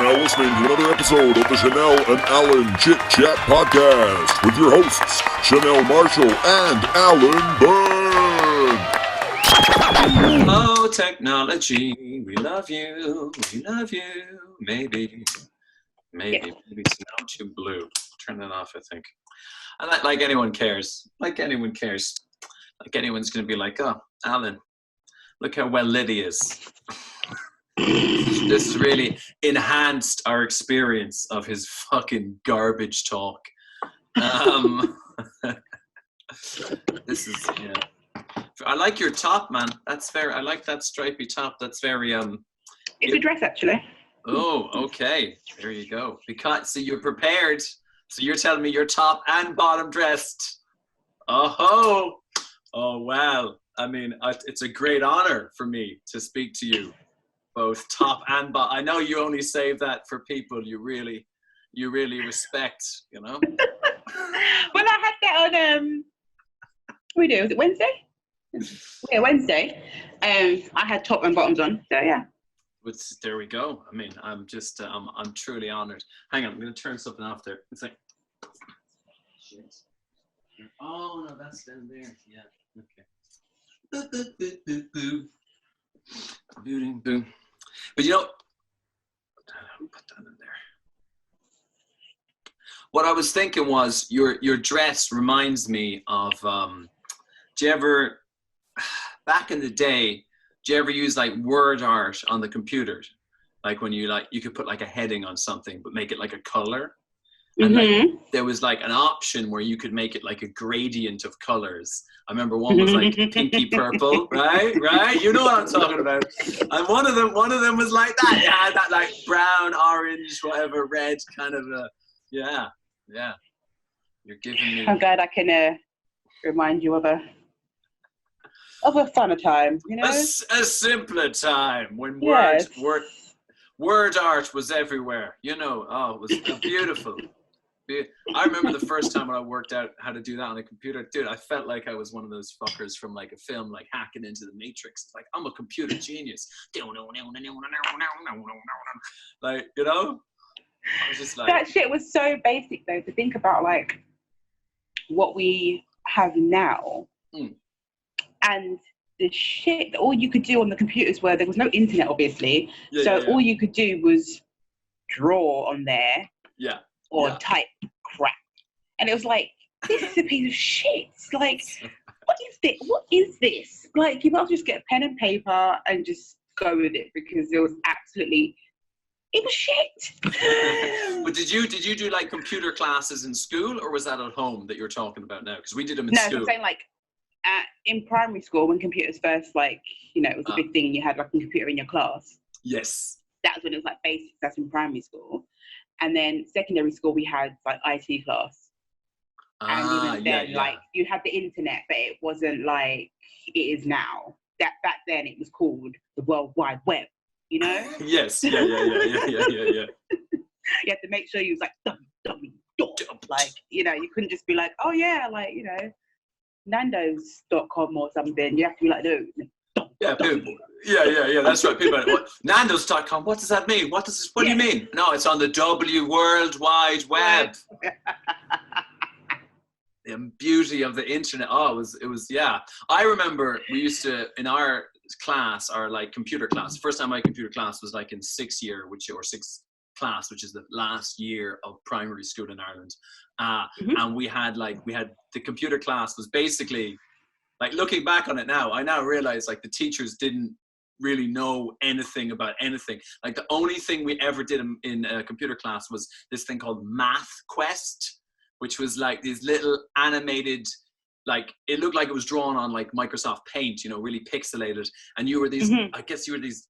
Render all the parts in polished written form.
now listening to another episode of the Chanel and Alan Chit Chat Podcast with your hosts, Chanel Marshall and Alan Byrne. Oh, technology, we love you, maybe it's now too blue. Turn that off, I think. And like anyone cares, like anyone's going to be like, oh, Alan, look how well lit he is. This has really enhanced our experience of his fucking garbage talk. This is, yeah. I like your top, man. That's very, I like that stripy top. That's very, It's a dress, actually. Oh, okay. There you go. Because, so you're prepared. So you're telling me you're top and bottom dressed. Oh, wow. I mean, it's a great honor for me to speak to you, both top and bottom. I know you only save that for people you really respect, you know? Well, I had that on, what do we do? Was it Wednesday? Yeah, Wednesday. I had top and bottoms on, so yeah. There we go. I mean, I'm just, I'm truly honored. Hang on, I'm going to turn something off there. It's like, shit. Oh, no, that's down there. Yeah, okay. Boom. But you know, put that in there. What I was thinking was your dress reminds me of, do you ever, back in the day, do you ever use like word art on the computer? Like when you could put like a heading on something, but make it like a color. And like, there was like an option where you could make it like a gradient of colors. I remember one was like pinky purple, right? You know what I'm talking about. And one of them was like that. It had that like brown, orange, whatever, red kind of yeah. You're giving me. I'm glad I can remind you of a funner time, you know? A simpler time when yes. word art was everywhere. You know, oh, it was beautiful. I remember the first time when I worked out how to do that on a computer. Dude, I felt like I was one of those fuckers from like a film, like hacking into the Matrix. It's like, I'm a computer genius. Like, you know? I was just like... That shit was so basic, though, to think about, like, what we have now. And the shit, all you could do on the computers there was no internet, obviously. All you could do was draw on there. Yeah. Or type crap. And it was like, this is a piece of shit. Like, what is this? Like, you might just get a pen and paper and just go with it, because it was shit. But did you do like computer classes in school, or was that at home that you're talking about now? Because we did them in school. No, I'm saying like in primary school, when computers first, like, you know, it was a big thing and you had like a computer in your class. Yes. That's when it was like basics. That's in primary school. And then secondary school, we had like IT class. And even then, like, you had the internet, but it wasn't like it is now. That back then it was called the World Wide Web, you know? Yes. Yeah. You had to make sure you was like, like, you know, you couldn't just be like, oh yeah, like, you know, nandos.com or something. You have to be like, no. Yeah, that's right. People, Nando's.com, what does that mean? What do you mean? No, it's on the World Wide Web. The beauty of the internet. Oh, it was, yeah. I remember we used to, in our class, our like computer class, the first time my computer class was like in sixth class, which is the last year of primary school in Ireland. And we had the computer class was basically, like, looking back on it now, I now realize like the teachers didn't really know anything about anything. Like the only thing we ever did in a computer class was this thing called Math Quest, which was like these little animated, like it looked like it was drawn on like Microsoft Paint, you know, really pixelated. And you were these, I guess you were these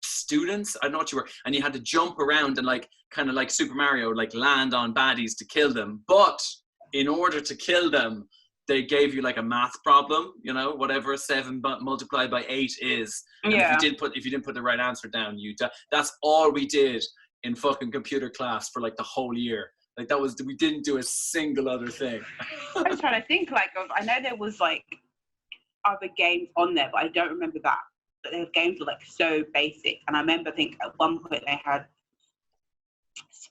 students, I don't know what you were, and you had to jump around and like kind of like Super Mario, like land on baddies to kill them. But in order to kill them, they gave you like a math problem, you know, whatever 7 multiplied by 8 is. And if you didn't put the right answer down, that's all we did in fucking computer class for like the whole year. Like we didn't do a single other thing. I was trying to think I know there was like other games on there, but I don't remember that. But their games were like so basic. And I remember at one point they had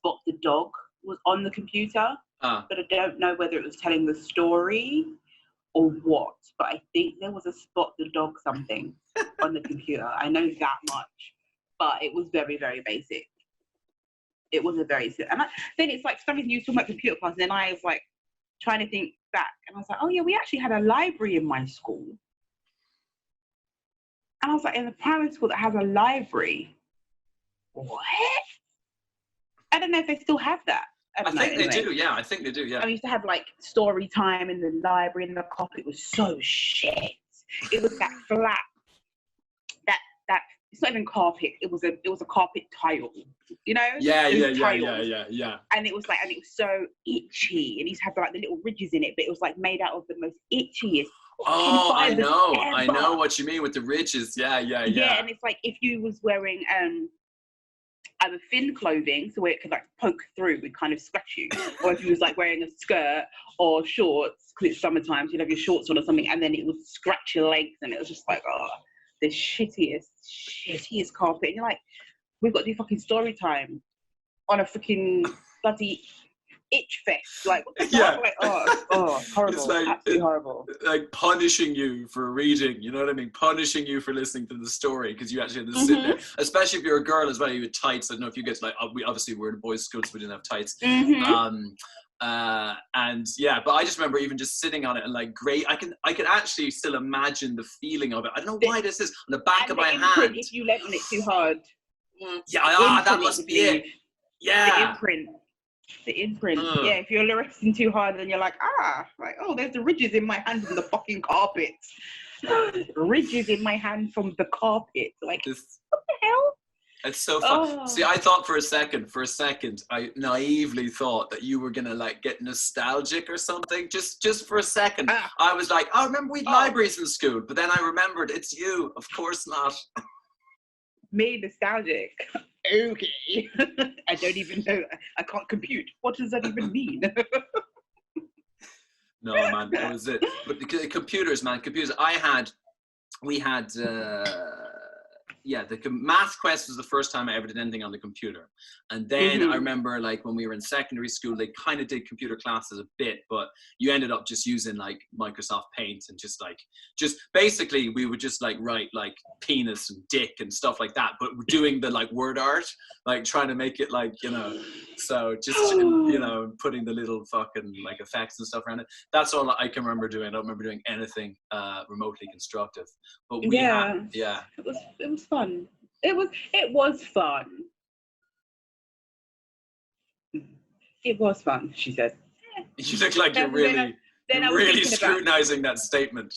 Spot the Dog was on the computer, but I don't know whether it was telling the story or what. But I think there was a Spot the Dog something on the computer. I know that much, but it was very, very basic. It was a very, and then it's like for some reason you were talking about computer class, and then I was like trying to think back, and I was like, oh yeah, we actually had a library in my school. And I was like, in a primary school that has a library? What? I don't know if they still have that. I think they do, yeah. I think they do, yeah. I used to have like story time in the library, and the carpet was so shit. It was that flat, that it's not even carpet. It was a carpet tile, you know? Yeah. And it was so itchy, and it used to have like the little ridges in it, but it was like made out of the most itchiest. Oh, I know what you mean with the ridges. Yeah. Yeah, and it's like if you was wearing either thin clothing, so where it could like poke through, it would kind of scratch you, or if you was like wearing a skirt or shorts, because it's summertime, so you'd have your shorts on or something, and then it would scratch your legs, and it was just like, oh, the shittiest carpet. And you're like, we've got to do fucking story time on a freaking bloody itch fest. Like, what the fuck? Like, oh, horrible. It's like, absolutely horrible. Like punishing you for reading, you know what I mean? Punishing you for listening to the story, because you actually had to sit there. Especially if you're a girl as well, you had tights. I don't know if you get like, we obviously were in a boys' school, so we didn't have tights. And yeah, but I just remember even just sitting on it and like, great, I can actually still imagine the feeling of it. I don't know why this is on the back of my hand. If you leant on it too hard. Yeah, that must be it. Yeah. The imprint. Yeah, if you're resting too hard, then you're like, oh, there's the ridges in my hand from the fucking carpet. Ridges in my hand from the carpet. Like, what the hell? It's so fun. See, I thought for a second, I naively thought that you were gonna like get nostalgic or something. Just for a second, I was like, I remember we had libraries in school, but then I remembered it's you. Of course not. Me nostalgic. Okay. I don't even know. I can't compute. What does that even mean? No, man, that was it. But the computers, man, we had. The math quest was the first time I ever did anything on the computer. And then I remember like when we were in secondary school, they kind of did computer classes a bit, but you ended up just using like Microsoft Paint and just basically we would just like write like penis and dick and stuff like that, but we're doing the like word art, like trying to make it like, you know, so just, you know, putting the little fucking like effects and stuff around it. That's all I can remember doing. I don't remember doing anything remotely constructive, but it was fun. It was fun. It was fun, she said. You look like you're really scrutinizing that statement.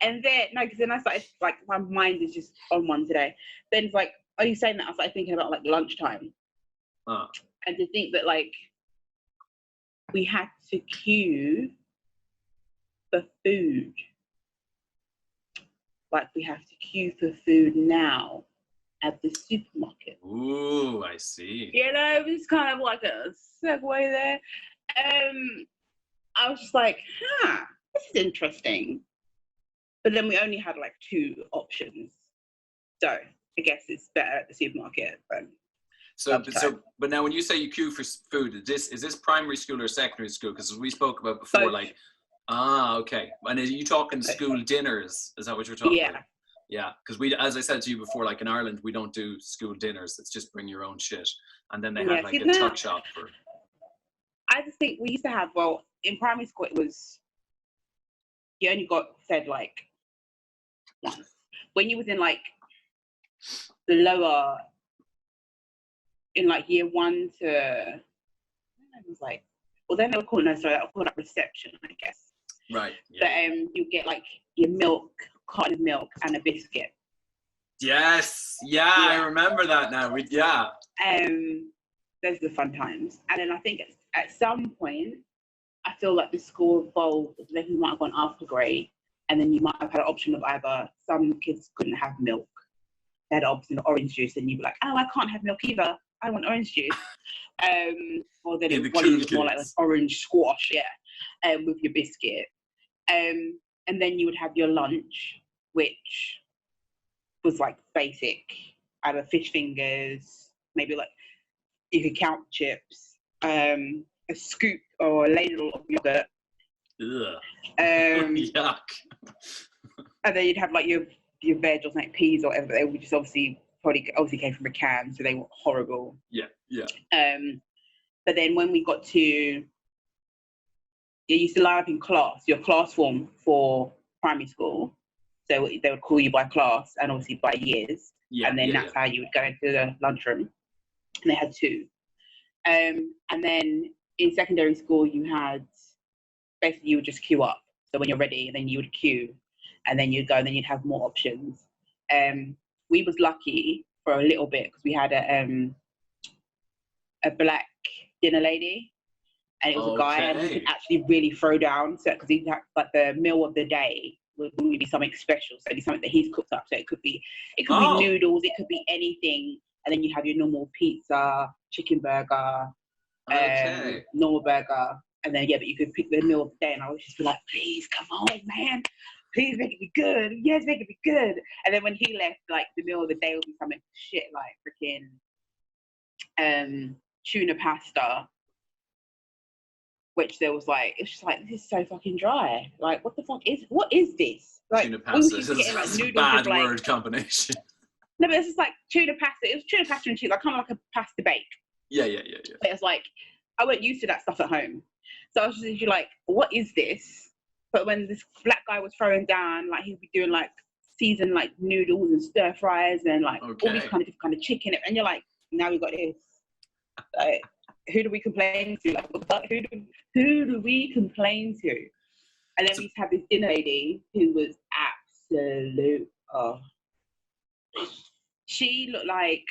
And then, because then I started, like, my mind is just on one today. Then it's like, are you saying that? I started thinking about, like, lunchtime. And to think that, like, we had to queue for food. Like, we have to queue for food now at the supermarket. Ooh, I see. You know, it was kind of like a segue there. I was just like, this is interesting. But then we only had like 2 options. So I guess it's better at the supermarket. But now when you say you queue for food, is this primary school or secondary school? Because we spoke about before, both. Like, okay. And are you talking school dinners? Is that what you're talking about? Yeah, because we, as I said to you before, like in Ireland, we don't do school dinners. It's just bring your own shit. And then they had like a tuck shop for. I just think we used to have, well, in primary school, it was, you only got fed like once. When you was in like the lower, in like year 1 to, I don't know, it was like, well, then they were calling that reception, I guess. Right. Yeah. But you get like your milk, carton of milk, and a biscuit. Yes. Yeah, I remember that now. Those are the fun times. And then I think at some point, I feel like the school evolved. Then you might have gone after grade, and then you might have had an option of either some kids couldn't have milk. They had an option of orange juice, and you'd be like, oh, I can't have milk either. I want orange juice. Or then it was more like an orange squash, with your biscuit. And then you would have your lunch, which was like basic, either fish fingers, maybe like you could count chips, a scoop or a ladle of yogurt. Ugh. Yuck. And then you'd have like your veg or like peas or whatever. They would just obviously came from a can, so they were horrible. Yeah. But then when we got to, you used to line up in class, your class form for primary school. So they would call you by class and obviously by years. Yeah, and then that's how you would go into the lunchroom. And they had two. And then in secondary school, you had, basically you would just queue up. So when you're ready, then you would queue. And then you'd go, and then you'd have more options. We was lucky for a little bit because we had a black dinner lady, and it was a guy, and he could actually really throw down. So because he'd have, like, the meal of the day would be something special, so it'd be something that he's cooked up. So it could be noodles, it could be anything, and then you have your normal pizza, chicken burger, normal burger, and then but you could pick the meal of the day. And I would just be like, please come on, man. Please make it be good. Yes, make it be good. And then when he left, like, the meal of the day would be something shit like freaking tuna pasta, which there was like, it's just like, this is so fucking dry. Like, what is this? Like, tuna pasta is a bad like, word combination. No, but it's just like tuna pasta. It was tuna pasta and cheese, like kind of like a pasta bake. Yeah. But it's like, I wasn't used to that stuff at home. So I was just like, what is this? But when this black guy was throwing down, like, he'd be doing like seasoned like noodles and stir fries and like all these kind of chicken, and you're like, now we got this. Like, who do we complain to? Like, who do we complain to? And then we used to have this dinner lady who was absolute. She looked like,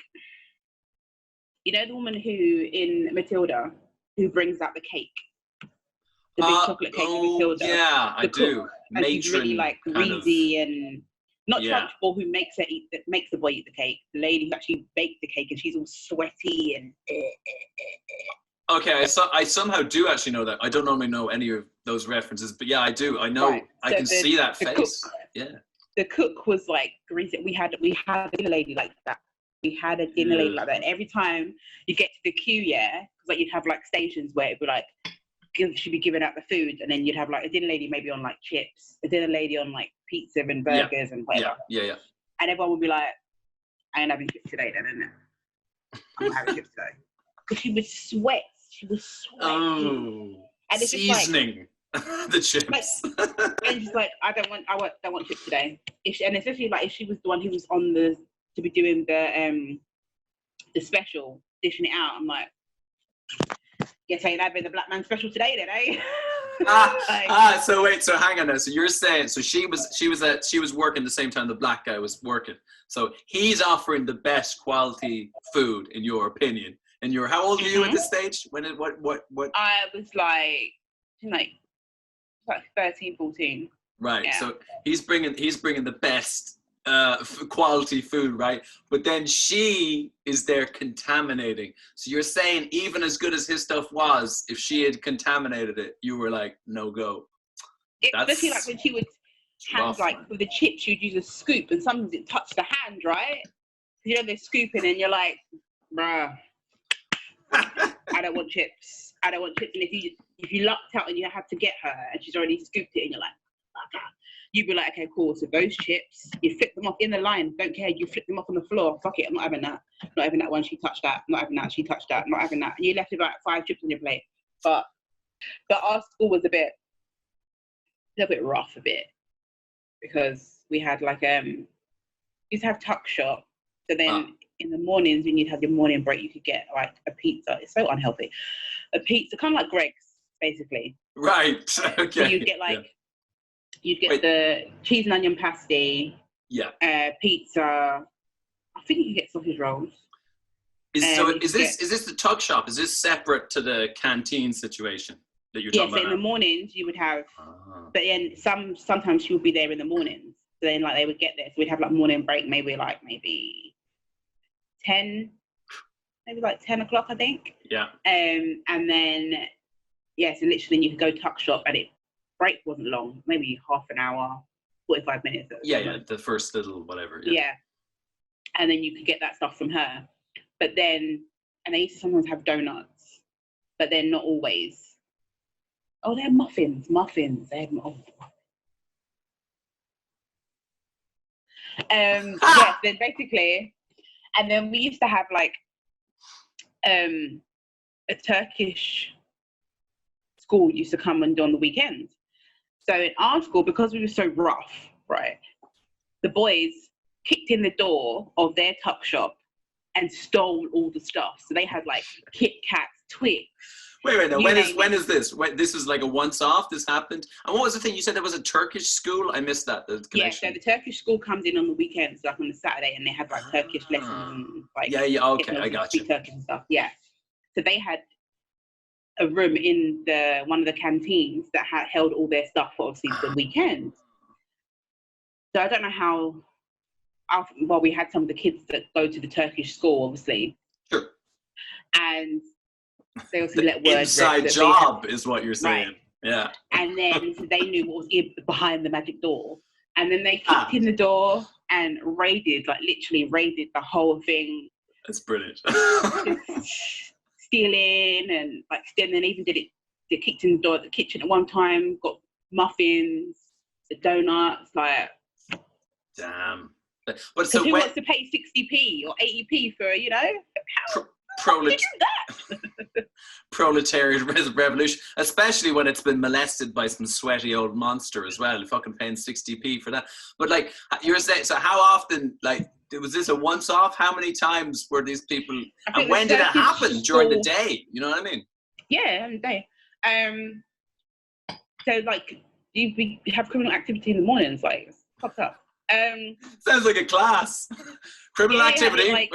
you know, the woman who in Matilda who brings out the cake. The big chocolate cake in Matilda. Yeah, I do. And she's really like greasy and not Trunchbull who makes the boy eat the cake. The lady who actually baked the cake, and she's all sweaty and. Okay, I somehow do actually know that. I don't normally know any of those references, but yeah, I do. I know. Right. I can see that face. The cook was like greasy. We had a dinner lady like that. We had a dinner lady like that. And every time you get to the queue, because like you'd have like stations where it'd be like, she'd be giving out the food, and then you'd have like a dinner lady maybe on like chips, a dinner lady on like pizza and burgers and whatever. Yeah. And everyone would be like, I ain't having chips today then, isn't it? I'm not having chips today. Because she would sweat. She was sweating. Oh, and it's seasoning the chips. And she's like, I don't want chips today. And especially like if she was the one who was on to be doing the special, dishing it out, I'm like, guess ain't having the black man special today then, eh? So hang on now. So you're saying, so she was working the same time the black guy was working. So he's offering the best quality food in your opinion. And how old are you at this stage? What? I was like 13, 14. Right. Yeah. So he's bringing the best quality food, right? But then she is there contaminating. So you're saying even as good as his stuff was, if she had contaminated it, you were like, no go. Especially like when she would hand, like with the chips, you'd use a scoop, and sometimes it touched the hand, right? You know, they're scooping, and you're like, bruh. I don't want chips. And if you lucked out and you had to get her and she's already scooped it and you're like, okay, you'd be like, okay, cool. So those chips, you flip them off in the line. Don't care. You flip them off on the floor. Fuck it. I'm not having that. Not having that one. She touched that. Not having that. She touched that. Not having that. And you left about 5 chips on your plate. But our school was a little bit rough because we had like used to have tuck shop. So then in the mornings when you'd have your morning break, you could get like a pizza. It's so unhealthy. A pizza, kind of like Greg's, basically. Right. Okay. So you'd get the cheese and onion pasty. Yeah. Pizza. I think you can get sausage rolls. Is this the tuck shop? Is this separate to the canteen situation that you're talking about? Yes, in the mornings you would have, but then sometimes she would be there in the mornings. So then like they would get there. So we'd have like morning break, maybe 10 o'clock, I think. Yeah. And then, so literally you could go tuck shop, and break wasn't long, maybe half an hour, 45 minutes. Yeah, the first little whatever. Yeah. And then you could get that stuff from her. But then and they used to sometimes have donuts, but they're not always. Oh, they're muffins. They have yes, then basically, and then we used to have like a Turkish school used to come and do on the weekends. So in our school, because we were so rough, right, the boys kicked in the door of their tuck shop and stole all the stuff. So they had like Kit Kats, Twix. Wait, no. When is this? This was like a once-off. This happened. And what was the thing you said? There was a Turkish school. I missed that. The connection. Yeah, so the Turkish school comes in on the weekends, like on the Saturday, and they have like Turkish lessons and like okay, I got you. Turkish and stuff. Yeah, so they had a room in one of the canteens that had held all their stuff for obviously the weekend. So I don't know how. Well, we had some of the kids that go to the Turkish school, obviously. Sure. And they also let word inside job is what you're saying. Right. Yeah. And then so they knew what was behind the magic door. And then they kicked in the door and literally raided the whole thing. That's brilliant. Stealing and then even they kicked in the door at the kitchen at one time, got muffins, the donuts, like. Damn. But so who wants to pay 60p or 80p for, how did you do that? Proletariat revolution, especially when it's been molested by some sweaty old monster as well, fucking paying 60p for that. But like you're saying, so how often, like, was this a once-off? How many times were these people, and when did it happen? During the day, you know what I mean? Yeah, in the day. So like, you have criminal activity in the mornings, like, it's popped up. Sounds like a class. Criminal activity. Like,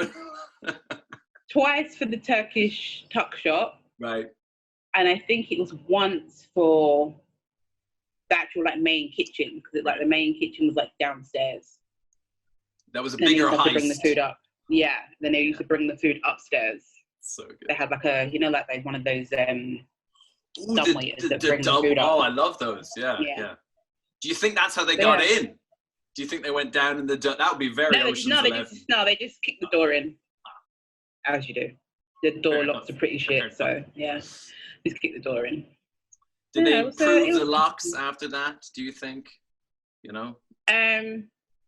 twice for the Turkish tuck shop. Right. And I think it was once for the actual like main kitchen, because the main kitchen was like downstairs. That was a bigger heist. To bring the food up. Yeah. Then they used to bring the food upstairs. So good. They had like like one of those dumbwaiters that bring the food up. Oh, I love those. Yeah. Do you think that's how they got in? Do you think they went down in the... That would be very Ocean's 11. They just kicked the door in. As you do. The door locks are pretty shit, so yeah. Just kick the door in. Did they improve the locks after that, do you think?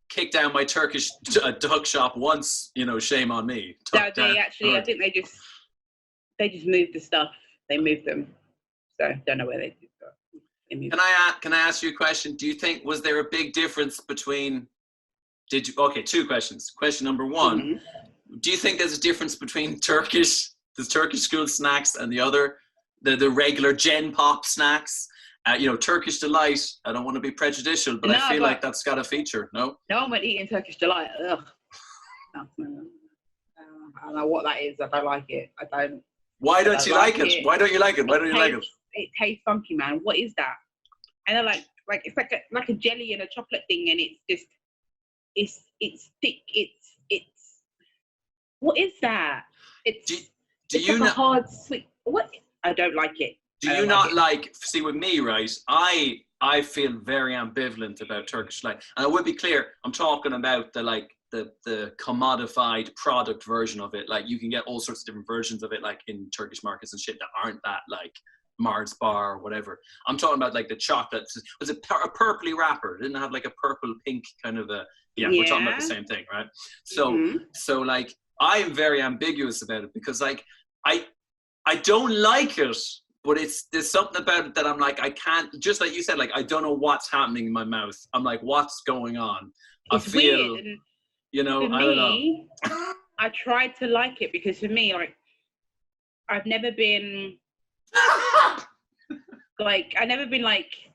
Kick down my Turkish duck shop once, shame on me. I think they just moved the stuff. They moved them. So don't know where they did that. Can I ask you a question? Do you think, was there a big difference between, two questions. Question number one, do you think there's a difference between the Turkish school snacks and the regular Gen Pop snacks? Turkish Delight, I don't want to be prejudicial, but I feel like that's got a feature, no? No one would eat in Turkish Delight, ugh. I don't know what that is, I don't like it. Why don't you like it? Why don't you like it? Why don't you like it? It tastes funky, man. What is that? And they're like it's like a jelly and a chocolate thing, and it's thick. It's what is that? It's a hard sweet. What? I don't like it. Do you not like? See, with me, right? I feel very ambivalent about Turkish Delight, and I would be clear. I'm talking about the commodified product version of it. Like, you can get all sorts of different versions of it, like in Turkish markets and shit, that aren't that like Mars bar or whatever. I'm talking about like the chocolate. Was it a purpley wrapper? It didn't have like a purple pink kind of a. Yeah, we're talking about the same thing, right? So like, I am very ambiguous about it, because like I don't like it, but there's something about it that I'm like, I can't, just like you said, like, I don't know what's happening in my mouth. I'm like, what's going on? It's I feel weird. I don't know. I tried to like it, because for me, like, I've never been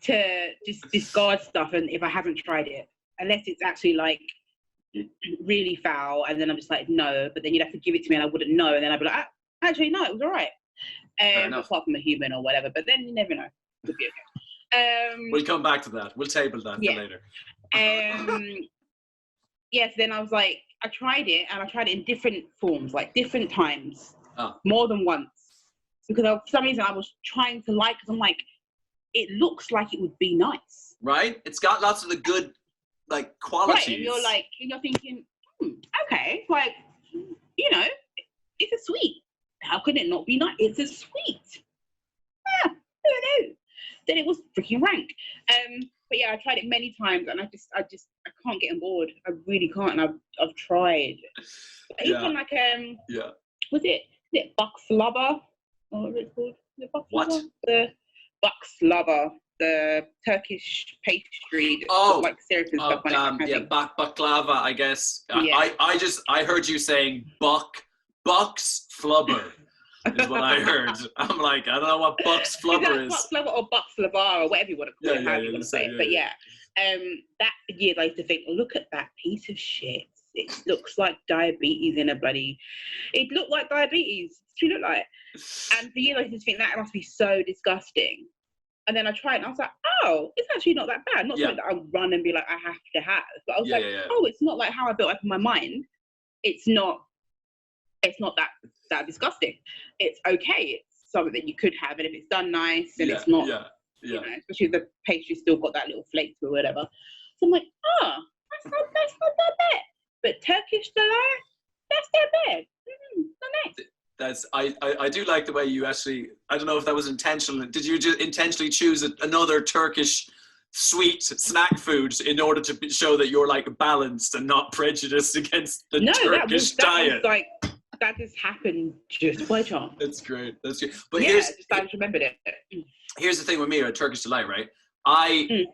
to just discard stuff, and if I haven't tried it, unless it's actually like really foul, and then I'm just like, no, but then you'd have to give it to me and I wouldn't know, and then I'd be like, actually no, it was all right. Apart from a human or whatever, but then you never know. It would be okay. We'll come back to that. We'll table that for later. Yes, then I was like, I tried it, and I tried it in different forms, like different times, more than once, because for some reason I was trying to like, because I'm like, it looks like it would be nice. Right? It's got lots of the good, like, qualities. Right, and you're thinking, okay, like, it's a sweet. how can it not be nice? It's a sweet. I don't know. Then it was freaking rank. But yeah, I tried it many times, and I can't get on board. I really can't, and I've tried. But even like was it baklava? What was it called? Was it baklava? What? The baklava, the Turkish pastry. Like syrup and stuff. Baklava. I guess. Yeah. I heard you saying bucks flubber. Is what I heard. I'm like, I don't know what bucks flubber is. Baklava or baklava or whatever you want to call it, however you want to say it. But that for years I used to think, look at that piece of shit. It looks like diabetes in a bloody. It looked like diabetes. She looked like. And for years I used to think that must be so disgusting. And then I tried it and I was like, oh, it's actually not that bad. Not something that I'll run and be like, I have to have. But I was oh, it's not like how I built up in my mind. It's not that disgusting. It's okay. It's something that you could have, and if it's done nice and it's not, you know, especially if the pastry still got that little flake or whatever. So I'm like, that's not that bad. But Turkish delight, that's that bad. Not nice. I do like the way you actually. I don't know if that was intentional. Did you just intentionally choose another Turkish sweet snack food in order to show that you're like balanced and not prejudiced against the Turkish diet? Was like, that just happened just by chance. That's great. But I just remembered it. Here's the thing with me at Turkish Delight, right? I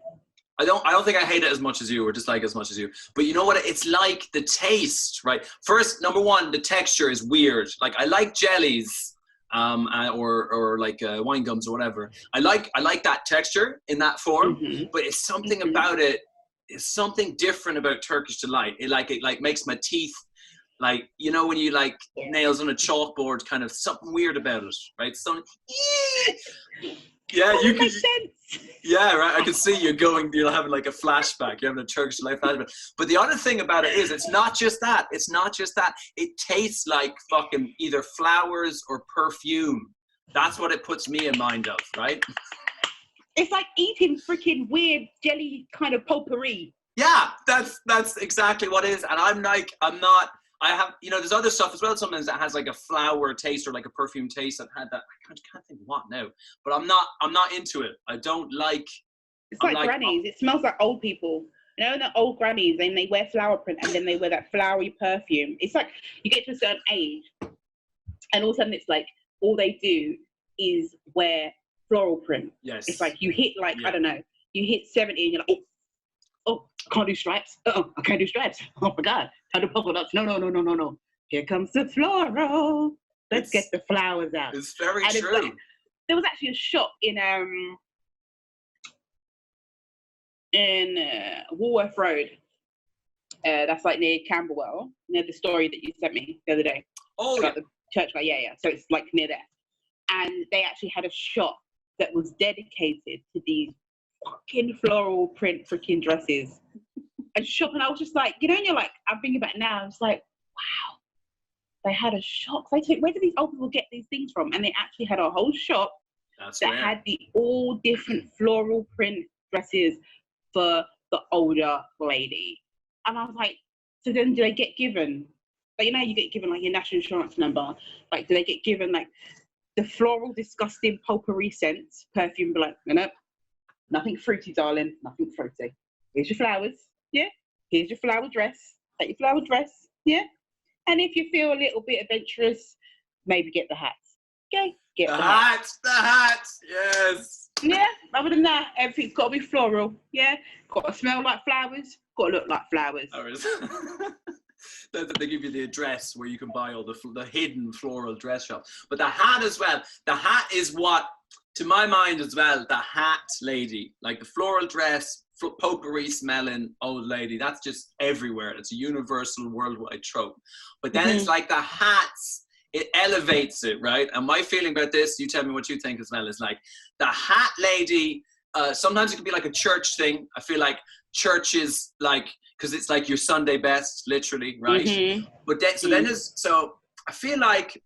don't think I hate it as much as you or dislike it as much as you. But you know what? It's like the taste, right? First, number one, the texture is weird. Like I like jellies, or like wine gums or whatever. I like that texture in that form. But it's something about it. It's something different about Turkish Delight. It makes my teeth. Like, you know, when you like nails on a chalkboard, kind of something weird about it, right? Something, you can. Yeah, right. I can see you're having like a flashback. You're having a Turkish Delight flashback. But the other thing about it is, it's not just that. It tastes like fucking either flowers or perfume. That's what it puts me in mind of, right? It's like eating freaking weird jelly kind of potpourri. Yeah, that's exactly what it is. And I'm not. I have, you know, there's other stuff as well sometimes that has like a flower taste or like a perfume taste. I've had that. I can't think of what now, but I'm not into it. I don't like. It's like grannies. It smells like old people. You know, the old grannies, and they wear flower print and then they wear that flowery perfume. It's like you get to a certain age and all of a sudden it's like all they do is wear floral print. Yes. It's like you hit I don't know, you hit 70 and you're like, oh, I can't do stripes. I can't do stripes. Oh my God. Time to polka dots. No. Here comes the floral. Let's get the flowers out. It's very true. There was actually a shop in Woolworth Road. That's like near Camberwell, near the story that you sent me the other day. Oh, about the church guy. Yeah. So it's like near there. And they actually had a shop that was dedicated to these fucking floral print freaking dresses. And shop, and I was just like, you know, and you're like, I'm thinking about it now. I was like, wow, they had a shop. Where did these old people get these things from? And they actually had a whole shop that had the all different floral print dresses for the older lady. And I was like, so then do they get given? Like, you know, you get given like your national insurance number. Like, do they get given like the floral, disgusting potpourri scents, perfume? Be like, nope, nothing fruity, darling, nothing fruity. Here's your flowers. Yeah, here's your flower dress. Take your flower dress. Yeah, and if you feel a little bit adventurous, maybe get the hats. Okay, get the hats. The hats. Yes. Yeah. Other than that, everything's got to be floral. Yeah, got to smell like flowers. Got to look like flowers. They give you the address where you can buy all the hidden floral dress shop. But the hat as well. The hat is what, to my mind as well, the hat lady, like the floral dress, potpourri smelling old lady, that's just everywhere. It's a universal worldwide trope. But then it's like the hats, it elevates it, right? And my feeling about this, you tell me what you think as well, is like the hat lady, sometimes it can be like a church thing. I feel like churches, like, because it's like your Sunday best, literally, right? But then, so I feel like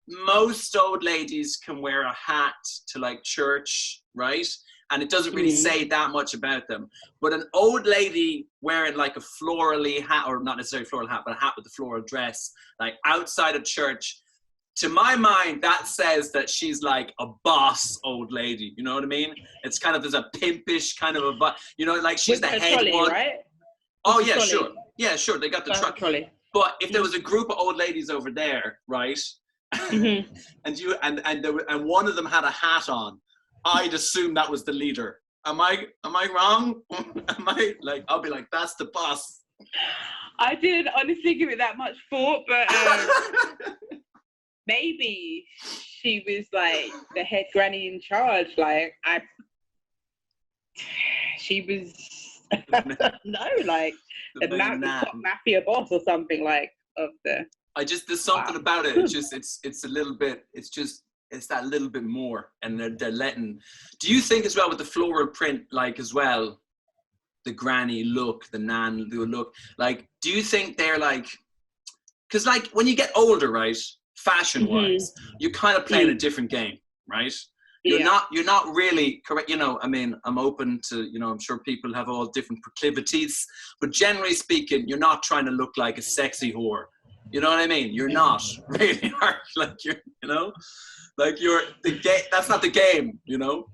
most old ladies can wear a hat to like church, right? And it doesn't really say that much about them. But an old lady wearing like a florally hat, or not necessarily floral hat, but a hat with a floral dress, like outside of church, to my mind, that says that she's like a boss old lady. You know what I mean? It's kind of, there's a pimpish kind of a, you know, like she's With the the head trolley, one. Right? Oh With the yeah, trolley. sure. Yeah, sure. They got the truck. Trolley. But if there was a group of old ladies over there, right, Mm-hmm. and one of them had a hat on, I'd assume that was the leader. Am I wrong? Am I like? I'll be like, that's the boss. I didn't honestly give it that much thought, but maybe she was like the head granny in charge. Like she was no, like the top mafia boss or something like of the. There's something about it. It's a little bit. It's that little bit more, and they're letting. Do you think as well with the floral print, like as well, the granny look, the nan look, like, do you think they're like, because like when you get older, right, fashion wise, you're kind of playing a different game, right? You're not really correct. You know, I mean, I'm open to, you know, I'm sure people have all different proclivities, but generally speaking, you're not trying to look like a sexy whore. You know what I mean? You're not really like you're, you know, like you're the game. That's not the game. You know,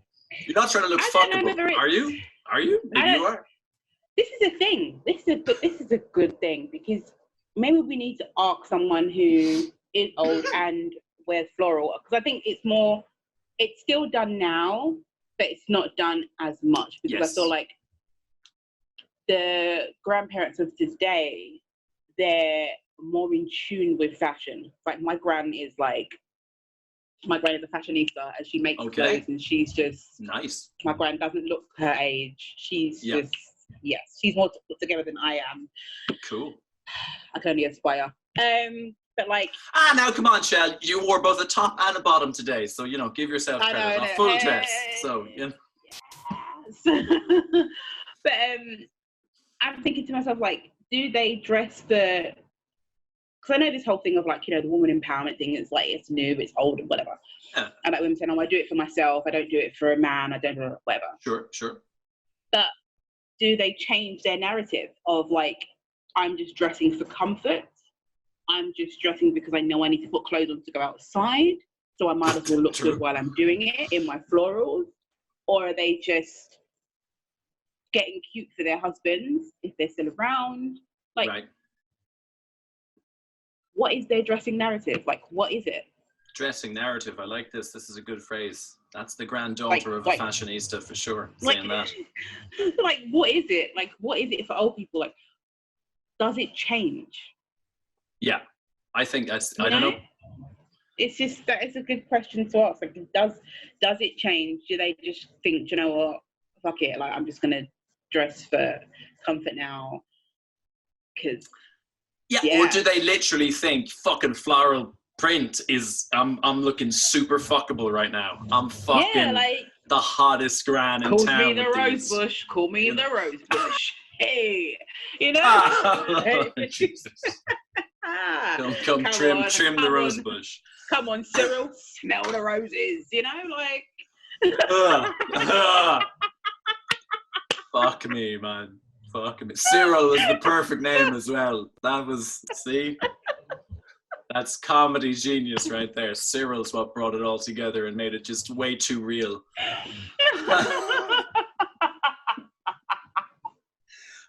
you're not trying to look fuckable. Are you? Are you? Maybe you are. This is a thing. This is a good thing, because maybe we need to ask someone who is old and wears floral, because I think it's still done now, but it's not done as much, because I feel like the grandparents of today, they're more in tune with fashion. Like my gran is a fashionista, and she makes clothes, and she's just nice. My gran doesn't look her age. She's just she's more put together than I am. Cool. I can only aspire. But like now come on, Shell. You wore both a top and a bottom today, so you know, give yourself credit. A full dress. So you know. But I'm thinking to myself, like, do they dress the? Because I know this whole thing of like, you know, the woman empowerment thing is like, it's new, it's old, and whatever. Yeah. And like women saying, oh, I do it for myself. I don't do it for a man. I don't do it, whatever. Sure. But do they change their narrative of like, I'm just dressing for comfort? I'm just dressing because I know I need to put clothes on to go outside, so I might as well look good while I'm doing it in my florals? Or are they just getting cute for their husbands if they're still around? Like, what is their dressing narrative? Like, what is it? Dressing narrative. I like this. This is a good phrase. That's the granddaughter of a fashionista for sure, saying that. Like, what is it? Like, what is it for old people? Like, does it change? Yeah, I think that's, I don't know. It's just, that it's a good question to ask. Like, does it change? Do they just think, you know what, fuck it, like, I'm just going to dress for comfort now? Because... Yeah, or do they literally think fucking floral print is, I'm looking super fuckable right now. I'm fucking the hottest gran in town. Call me the rose bush. Call me the rose bush. Hey, you know? Jesus. Come trim the rose bush. Come on, Cyril, smell the roses. You know, like... Fuck me, man. Fuck me. Cyril was the perfect name as well. That was, see? That's comedy genius right there. Cyril's what brought it all together and made it just way too real.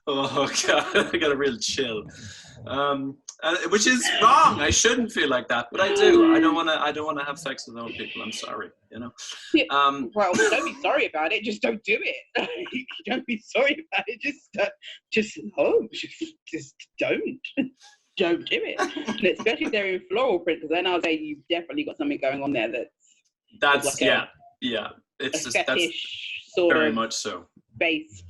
Oh, God. I got a real chill. Which is wrong. I shouldn't feel like that, but I do. I don't want to have sex with old people. I'm sorry, you know. Well, don't be sorry about it. Just don't do it. Don't be sorry about it. Just don't. Don't do it. And especially if they're in floral print, because then I'll say you've definitely got something going on there that's like it's a just fetish that's sort very of much so based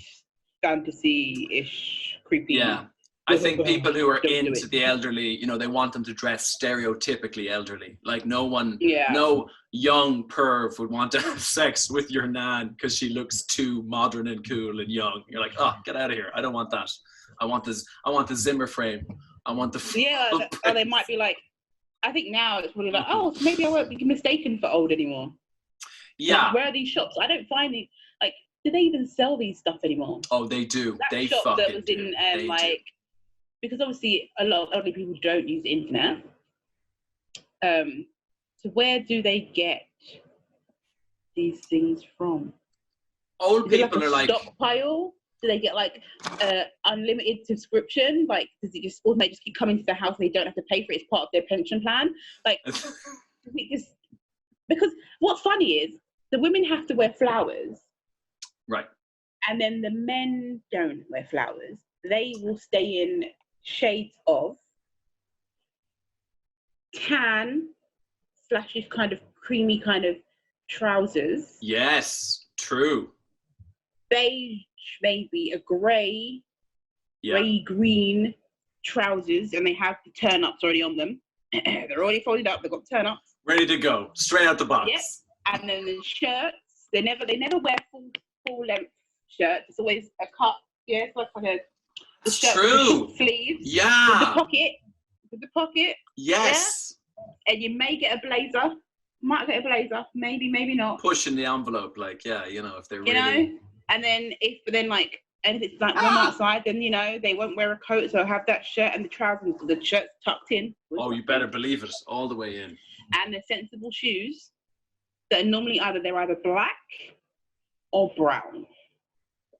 fantasy-ish creepy. Yeah. I think people who are into the elderly, you know, they want them to dress stereotypically elderly. Like no young perv would want to have sex with your nan because she looks too modern and cool and young. You're like, oh, get out of here. I don't want that. I want the Zimmer frame. I want the or they might be like, I think now it's probably like, oh, so maybe I won't be mistaken for old anymore. Yeah. Like, where are these shops? I don't find these, like, do they even sell these stuff anymore? Oh, they do. That they shop fucking that was in do. Because obviously a lot of elderly people don't use the internet. So where do they get these things from? Old people are like stockpile. Do they get like unlimited subscription? Like, does it just automatically just keep coming to the house and they don't have to pay for it? It's part of their pension plan. Like, because what's funny is the women have to wear flowers, right? And then the men don't wear flowers. They will stay in shades of tan / kind of creamy kind of trousers. Yes, true. Beige, maybe a grey green trousers, and they have the turn ups already on them. They're already folded up. They've got turn ups, ready to go, straight out the box. Yes, and then the shirts. They never wear full length shirts. It's always a cut. Yeah, it's like a the shirt with the short sleeves. Yeah. With the pocket. Yes. Yeah? And you may get a blazer. Might get a blazer. Maybe not. Pushing the envelope, like, yeah, if they're really. And then if it's like warm outside, then they won't wear a coat, so I'll have that shirt and the trousers, the shirt's tucked in. Oh, you better believe it, all the way in. And the sensible shoes that are normally they're either black or brown.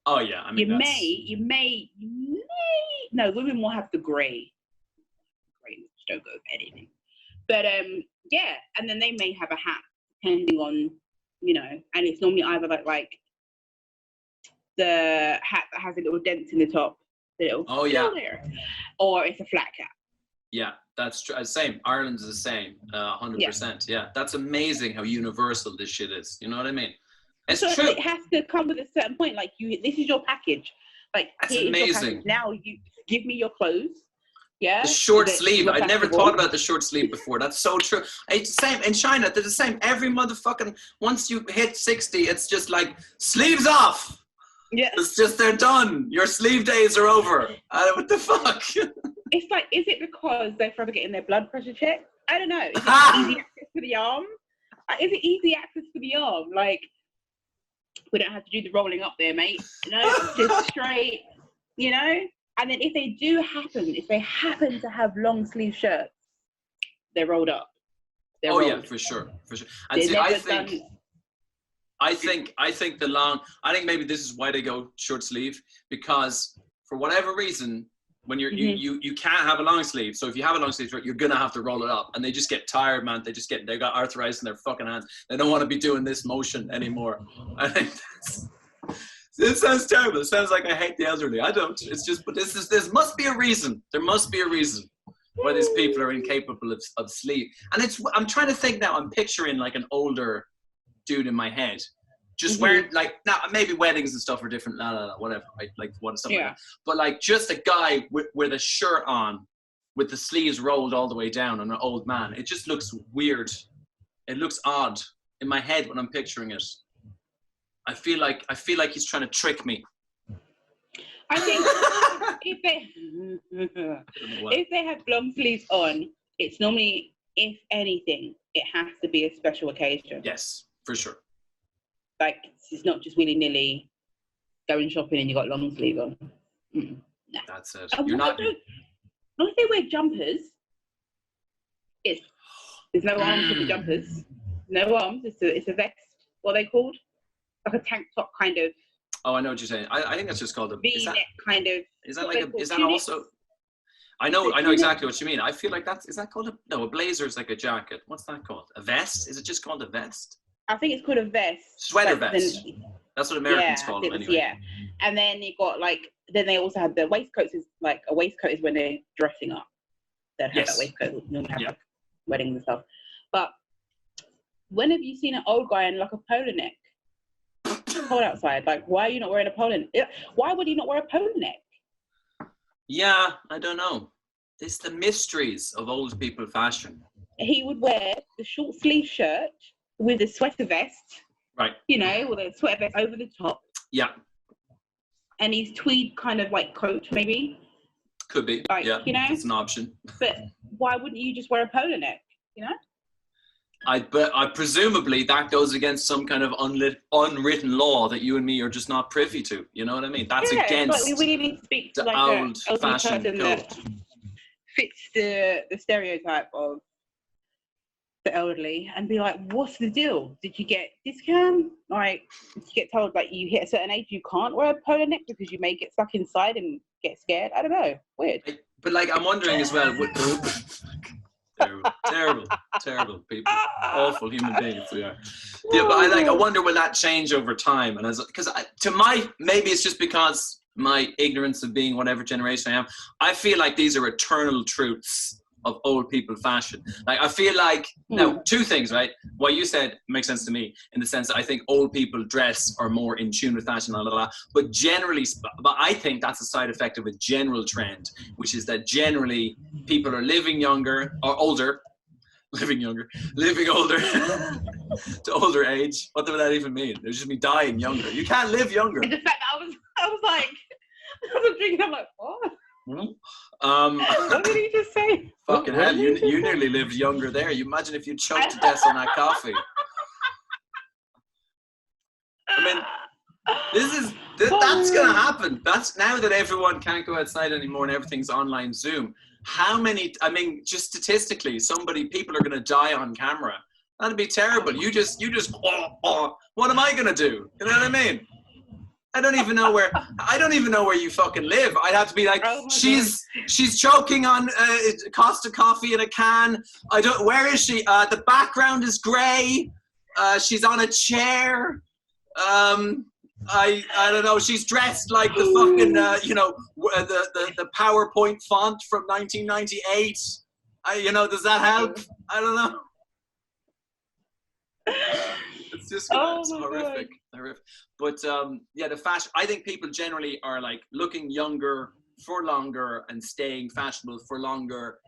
Oh yeah, I mean you may. No, women will have the grey, which don't go with anything. But yeah, and then they may have a hat, depending on and it's normally either like the hat that has a little dent in the top, there, or it's a flat cap. Yeah, that's true. Same. Ireland's the same, 100%. Yeah, that's amazing how universal this shit is. You know what I mean? It's true. It has to come with a certain point. Like this is your package. Like that's amazing. Now you give me your clothes. Yeah. The short sleeve. I never thought about the short sleeve before. That's so true. It's the same in China. They're the same. Every motherfucking once you hit 60, it's just like sleeves off. Yeah. It's just they're done. Your sleeve days are over. What the fuck? It's like, is it because they're trying to get in their blood pressure checked? I don't know. Is it easy access to the arm? Is it easy access to the arm? Like, we don't have to do the rolling up there, mate. Just straight, And then if they happen to have long sleeve shirts, they're rolled up. They're rolled. Yeah, for sure. And see, I think maybe this is why they go short sleeve, because for whatever reason, when you can't have a long sleeve. So if you have a long sleeve shirt, you're gonna have to roll it up, and they just get tired, man. They got arthritis in their fucking hands. They don't want to be doing this motion anymore. I think it sounds terrible. It sounds like I hate the elderly. I don't. It's just, but there must be a reason. There must be a reason why these people are incapable of sleep. And I'm trying to think now. I'm picturing like an older dude in my head, just wearing like, now maybe weddings and stuff are different, whatever, right? Like something like that. But like just a guy with a shirt on with the sleeves rolled all the way down on an old man. It just looks weird. It looks odd in my head when I'm picturing it. I feel like he's trying to trick me. I think if they have long sleeves on, it's normally, if anything, it has to be a special occasion. Yes, for sure. Like, it's not just willy-nilly going shopping and you got long sleeve on. No. That's it. You're not. If they wear jumpers, there's no arms with the jumpers. No arms. It's a vest. What are they called? Like a tank top kind of. Oh, I know what you're saying. I think that's just called a V-neck kind of. Is that like a? Is that also? I know exactly what you mean. I feel like is that called a blazer is like a jacket. What's that called? A vest? Is it just called a vest? I think it's called a vest. Sweater vest. That's what Americans call them anyway. Yeah. And then you got then they also have the waistcoats. Is like a waistcoat is when they're dressing up. They'd have that waistcoat. Normally have weddings and stuff. But when have you seen an old guy in like a polo neck? Cold outside. Like, why are you not wearing a polo neck? Why would he not wear a polo neck? Yeah, I don't know. It's the mysteries of old people fashion. He would wear the short sleeve shirt with a sweater vest. Right. With a sweater vest over the top. Yeah. And his tweed kind of like coat, maybe. Could be. Like, yeah. It's an option. But why wouldn't you just wear a polo neck? But presumably that goes against some kind of unwritten law that you and me are just not privy to. You know what I mean? That's against like we really need to speak to the old fashioned code. That fits the stereotype of the elderly and be like, what's the deal? Did you get discount? Like, did you get told like you hit a certain age you can't wear a polo neck because you may get stuck inside and get scared? I don't know. Weird. But like, I'm wondering as well. Terrible people, awful human beings we are. Yeah, but I wonder will that change over time? And maybe it's just because my ignorance of being whatever generation I am. I feel like these are eternal truths of old people fashion. Like, I feel like, now, two things, right? What you said makes sense to me in the sense that I think old people dress are more in tune with fashion, but generally, but I think that's a side effect of a general trend, which is that generally people are living younger or older, living older to older age. What does that even mean? There's just me dying younger. You can't live younger. The fact that I was like, I was drinking, I'm like, what? What did he just say? Fucking hell, you nearly lived younger there. You imagine if you choked to death on that coffee. I mean, that's gonna happen. That's now that everyone can't go outside anymore and everything's online Zoom. How many? I mean, just statistically, people are gonna die on camera. That'd be terrible. You just. What am I gonna do? You know what I mean? I don't even know where you fucking live. I'd have to be like, she's choking on Costa coffee in a can. Where is she? The background is grey. She's on a chair. I don't know. She's dressed like the fucking, the PowerPoint font from 1998. Does that help? I don't know. It's just it's horrific. But the fashion, I think people generally are like looking younger for longer and staying fashionable for longer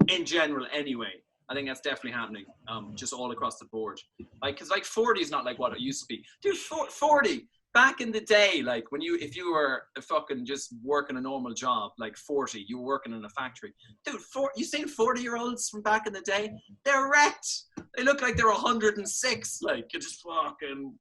in general anyway. I think that's definitely happening just all across the board. Like, because like 40 is not like what it used to be. Dude, 40, back in the day, like if you were fucking just working a normal job, like 40, you were working in a factory. Dude, you seen 40-year-olds from back in the day? They're wrecked. They look like they're 106. Like, you're just fucking...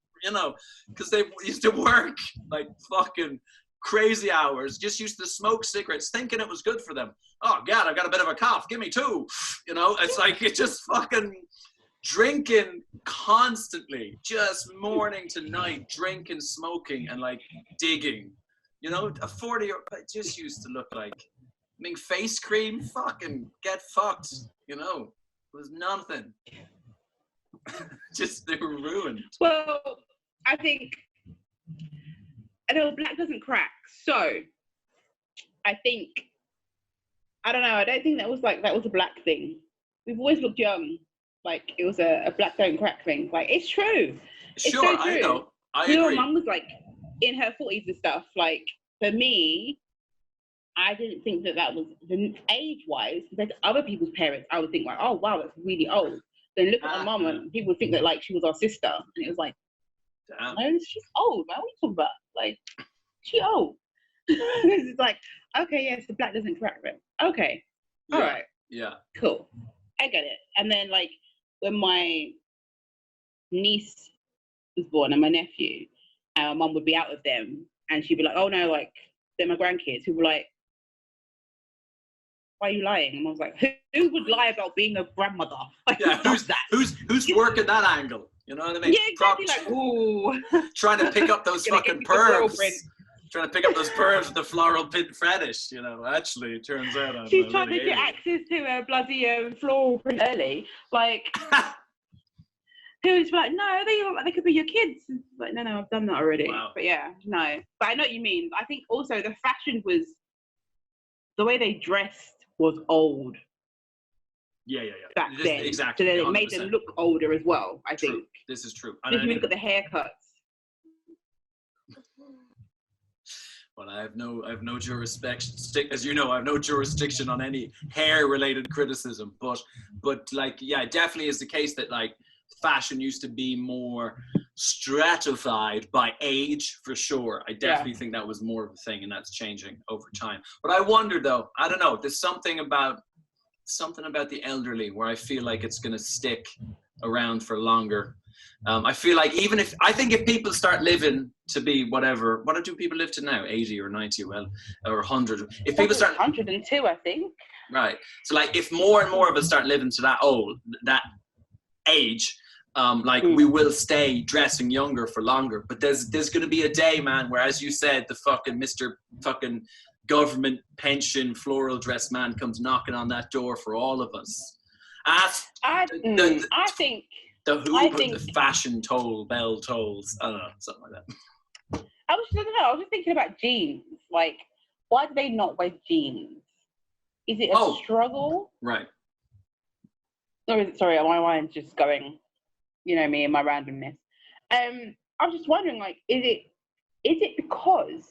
because they used to work like fucking crazy hours, just used to smoke cigarettes, thinking it was good for them. Oh God, I've got a bit of a cough. Give me two. It's like it's just fucking drinking constantly, just morning to night, drinking, smoking, and like digging. A 40-year-old just used to look like. I mean, face cream, fucking get fucked. It was nothing. Just they were ruined. Well, I think black doesn't crack. So I think I don't know. I don't think that was a black thing. We've always looked young. Like it was a black don't crack thing. Like it's true. It's sure, so true. I know. I agree. Your mum was like in her 40s and stuff. Like for me, I didn't think that was age-wise compared to other people's parents. I would think like, oh wow, that's really old. Then look at my mum and people would think that like she was our sister, and it was like, damn. No, she's old, man. What are you talking about? Like, she old. It's like, okay, yes, the black doesn't crack them. Okay, all right, yeah, cool, I get it. And then like when my niece was born and my nephew, and my mum would be out with them, and she'd be like, oh no, like they're my grandkids. Who were like, why are you lying? And I was like, who would lie about being a grandmother? Like, who's that? Who's working that angle? You know what I mean? Yeah, exactly. Like, ooh. Trying to pick up those fucking pervs. Trying to pick up those pervs with the floral print fetish. Actually, it turns out she's trying to get access to a bloody floral print early. Like, who's like, no, they could be your kids. Like, no, I've done that already. Wow. But yeah, no. But I know what you mean. I think also the fashion was the way they dressed was old. Yeah. Back then. Exactly. So then it made them look older as well, I think. This is true. If you look at the haircuts. Well, I have no jurisdiction, as you know, I have no jurisdiction on any hair-related criticism. But like, yeah, it definitely is the case that like fashion used to be more stratified by age, for sure. I definitely think that was more of a thing, and that's changing over time. But I wonder, though, I don't know, there's something about the elderly where I feel like it's going to stick around for longer. I feel like if people start living to be whatever, what do people live to now? 80 or 90, or 100. If people start 102, I think. Right. So like if more and more of us start living to that old, that age. We will stay dressing younger for longer, but there's going to be a day, man, where, as you said, the fucking Mr. fucking government pension floral dress man comes knocking on that door for all of us. I think the fashion bell tolls. I don't know, something like that. I was just thinking about jeans. Like, why do they not wear jeans? Is it a struggle? Right. Sorry, my mind's just going, you know me and my randomness. I was just wondering, like, is it because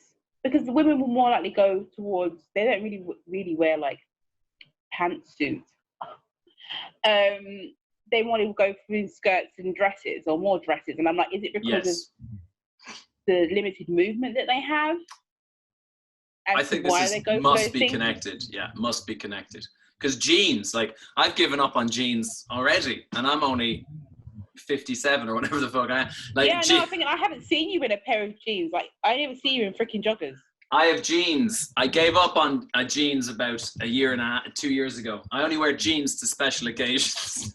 the women will more likely go towards, they don't really wear like pantsuits. They want to go through skirts and dresses or more dresses, and I'm like, is it because of the limited movement that they have? I think must be connected. Yeah, must be connected. Because jeans, like, I've given up on jeans already, and I'm only 57 or whatever the fuck I am. Like, I haven't seen you in a pair of jeans. Like, I never see you in freaking joggers. I have jeans. I gave up on jeans about 2 years ago. I only wear jeans to special occasions.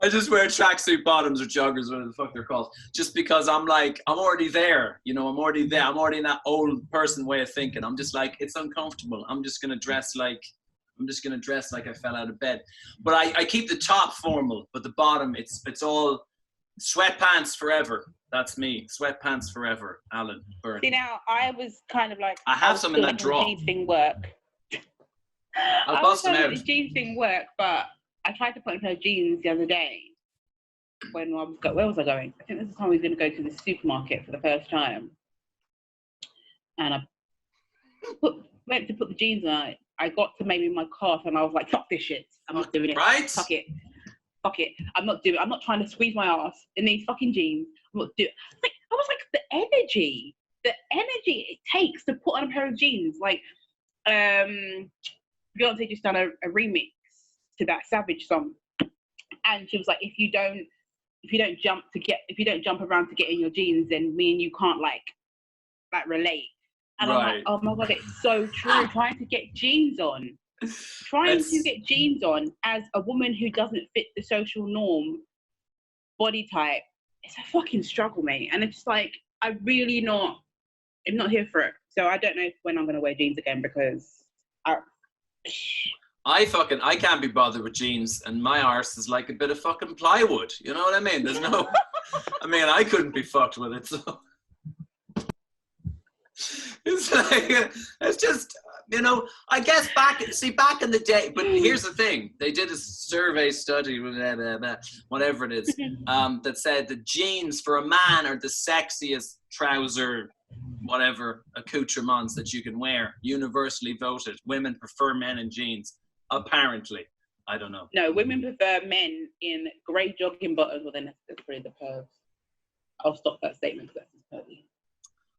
I just wear tracksuit bottoms or joggers, whatever the fuck they're called, just because I'm like, I'm already there. You know, I'm already there. I'm already in that old person way of thinking. I'm just like, it's uncomfortable. I'm just going to dress like I fell out of bed. But I keep the top formal, but the bottom, it's all sweatpants forever. That's me. Sweatpants forever, Alan Byrne. See, now, I was kind of like, I have some in that drawer. The jeans thing work. I'll bust them out. The jeans thing work, but I tried to put on a pair of jeans the other day when where was I going? I think this is the time we was going to go to the supermarket for the first time. And I went to put the jeans on. I got to maybe my calf and I was like, fuck this shit. I'm not doing it. Right? Fuck it. I'm not trying to squeeze my ass in these fucking jeans. I'm not doing it. I was like, the energy it takes to put on a pair of jeans. Like, Beyonce just done a remix to that Savage song, and she was like, if you don't jump around to get in your jeans, then me and you can't like relate. And I'm like, oh my god, it's so true. Trying to get jeans on as a woman who doesn't fit the social norm body type, it's a fucking struggle, mate. And it's just like, I'm not here for it. So I don't know when I'm gonna wear jeans again, because I can't be bothered with jeans, and my arse is like a bit of fucking plywood. You know what I mean? There's no, I mean, I couldn't be fucked with it. So it's like, it's just, you know, I guess back in the day, but here's the thing. They did a survey study, whatever it is, that said that jeans for a man are the sexiest trouser, whatever, accoutrements that you can wear. Universally voted. Women prefer men in jeans. Apparently. I don't know. No, women prefer men in grey jogging bottoms. Well, then that's pretty the pervs. I'll stop that statement because that's pervy.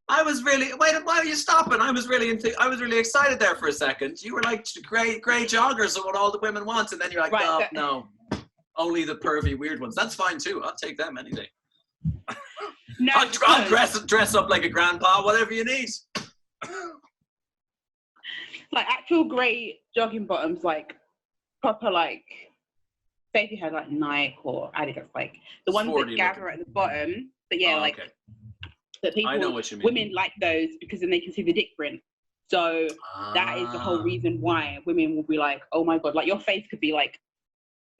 I was really, why are you stopping? I was really excited there for a second. You were like, grey joggers are what all the women want, and then you're like, right, no, only the pervy weird ones. That's fine too. I'll take them any day. No, I'll dress up like a grandpa, whatever you need. Like actual grey jogging bottoms, like proper, like say if you had like Nike or Adidas, like the ones that gather at the bottom. But yeah, like okay. That people, I know what you mean. Women like those because then they can see the dick print. So that is the whole reason why women will be like, oh my god, like your face could be like,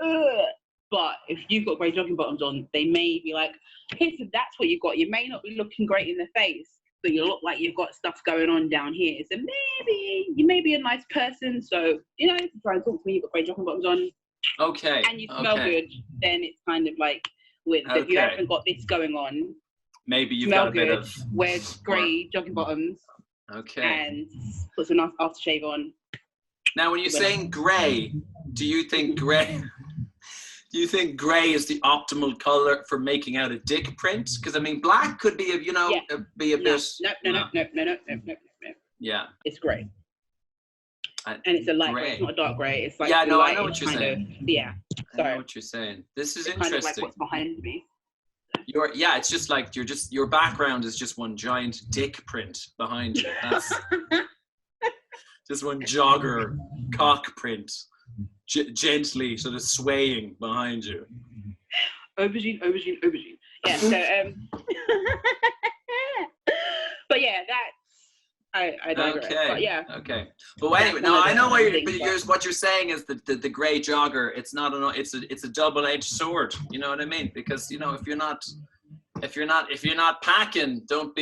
ugh. But if you've got grey jogging bottoms on, they may be like, okay, so that's what you've got. You may not be looking great in the face, but you look like you've got stuff going on down here. So maybe you may be a nice person. So, you know, if you try and talk to me, you've got grey jogging bottoms on. Okay. And you smell good, then it's kind of like, with if you haven't got this going on, maybe you've got a bit of... wear grey jogging bottoms. Okay. And put some nice aftershave on. Now, when you're saying grey, do you think grey is the optimal color for making out a dick print? Because I mean, black could be, be a bit. No. Yeah. It's grey. And it's a light grey. It's not a dark grey. It's like I know what you're saying. Sorry. I know what you're saying. This is interesting. Kind of like what's behind me. It's just like your background is just one giant dick print behind you. That's just one jogger cock print. Gently sort of swaying behind you. Aubergine. Yeah. So but yeah, that's I digress. Okay. But yeah. Okay. But anyway, no, I know what you're saying is the grey jogger. It's not it's a double-edged sword. You know what I mean? Because if you're not packing, don't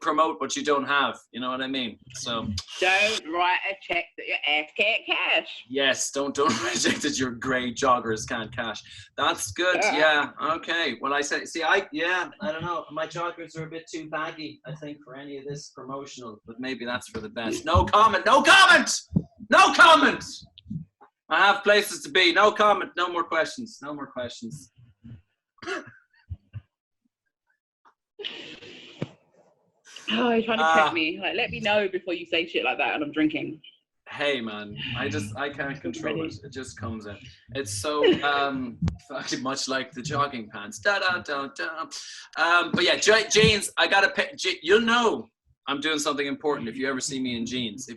promote what you don't have. You know what I mean? So don't write a check that your ass can't cash. Yes, don't reject that your grey joggers can't cash. That's good. Yeah. Okay. Well, I don't know. My joggers are a bit too baggy, I think, for any of this promotional, but maybe that's for the best. No comment. I have places to be. No comment. No more questions. Oh, you're trying to check me. Like, let me know before you say shit like that, and I'm drinking. Hey man, I can't control it. It just comes in. It's so much like the jogging pants. But yeah, jeans. I gotta pick. You'll know I'm doing something important if you ever see me in jeans.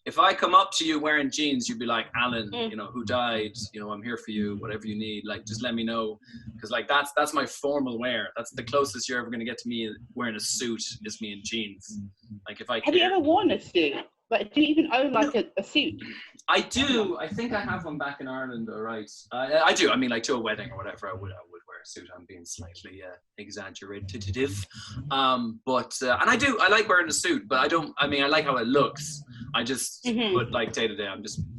If I come up to you wearing jeans, you'd be like, Alan, who died? I'm here for you. Whatever you need, like, just let me know, because like that's my formal wear. That's the closest you're ever gonna get to me wearing a suit is me in jeans. Like if I have you ever worn a suit? Like, do you even own like a suit? I do. I think I have one back in Ireland. All right. I do. I mean, like to a wedding or whatever, I would wear a suit. I'm being slightly exaggerative. But and I do. I like wearing a suit, but I don't. I mean, I like how it looks. I just, but like day to day,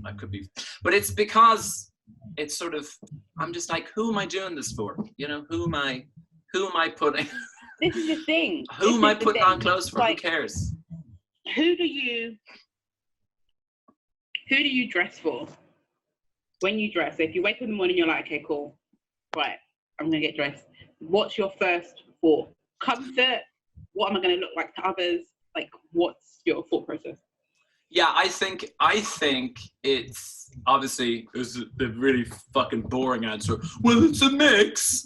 I could be. But it's because it's sort of. I'm just like, who am I doing this for? Who am I putting? This is the thing. Who am I putting on clothes for? Like, who cares? Who do you dress for when you dress? So if you wake up in the morning, you're like, okay, cool, right, I'm gonna get dressed. What's your first thought? Comfort? What am I gonna look like to others? Like, what's your thought process? Yeah, I think it's obviously the really fucking boring answer. Well, it's a mix,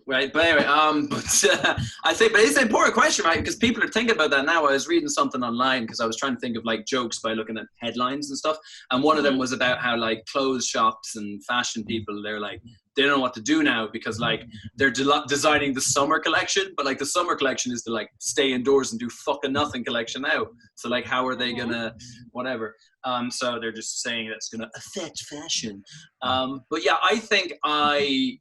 right? But anyway, I think, but it's an important question, right? Because people are thinking about that now. I was reading something online because I was trying to think of like jokes by looking at headlines and stuff, and one of them was about how like clothes shops and fashion people, they're like, they don't know what to do now because like they're designing the summer collection, but like the summer collection is the like stay indoors and do fucking nothing collection now. So like, how are they gonna whatever? So they're just saying that's gonna affect fashion. But yeah, I think I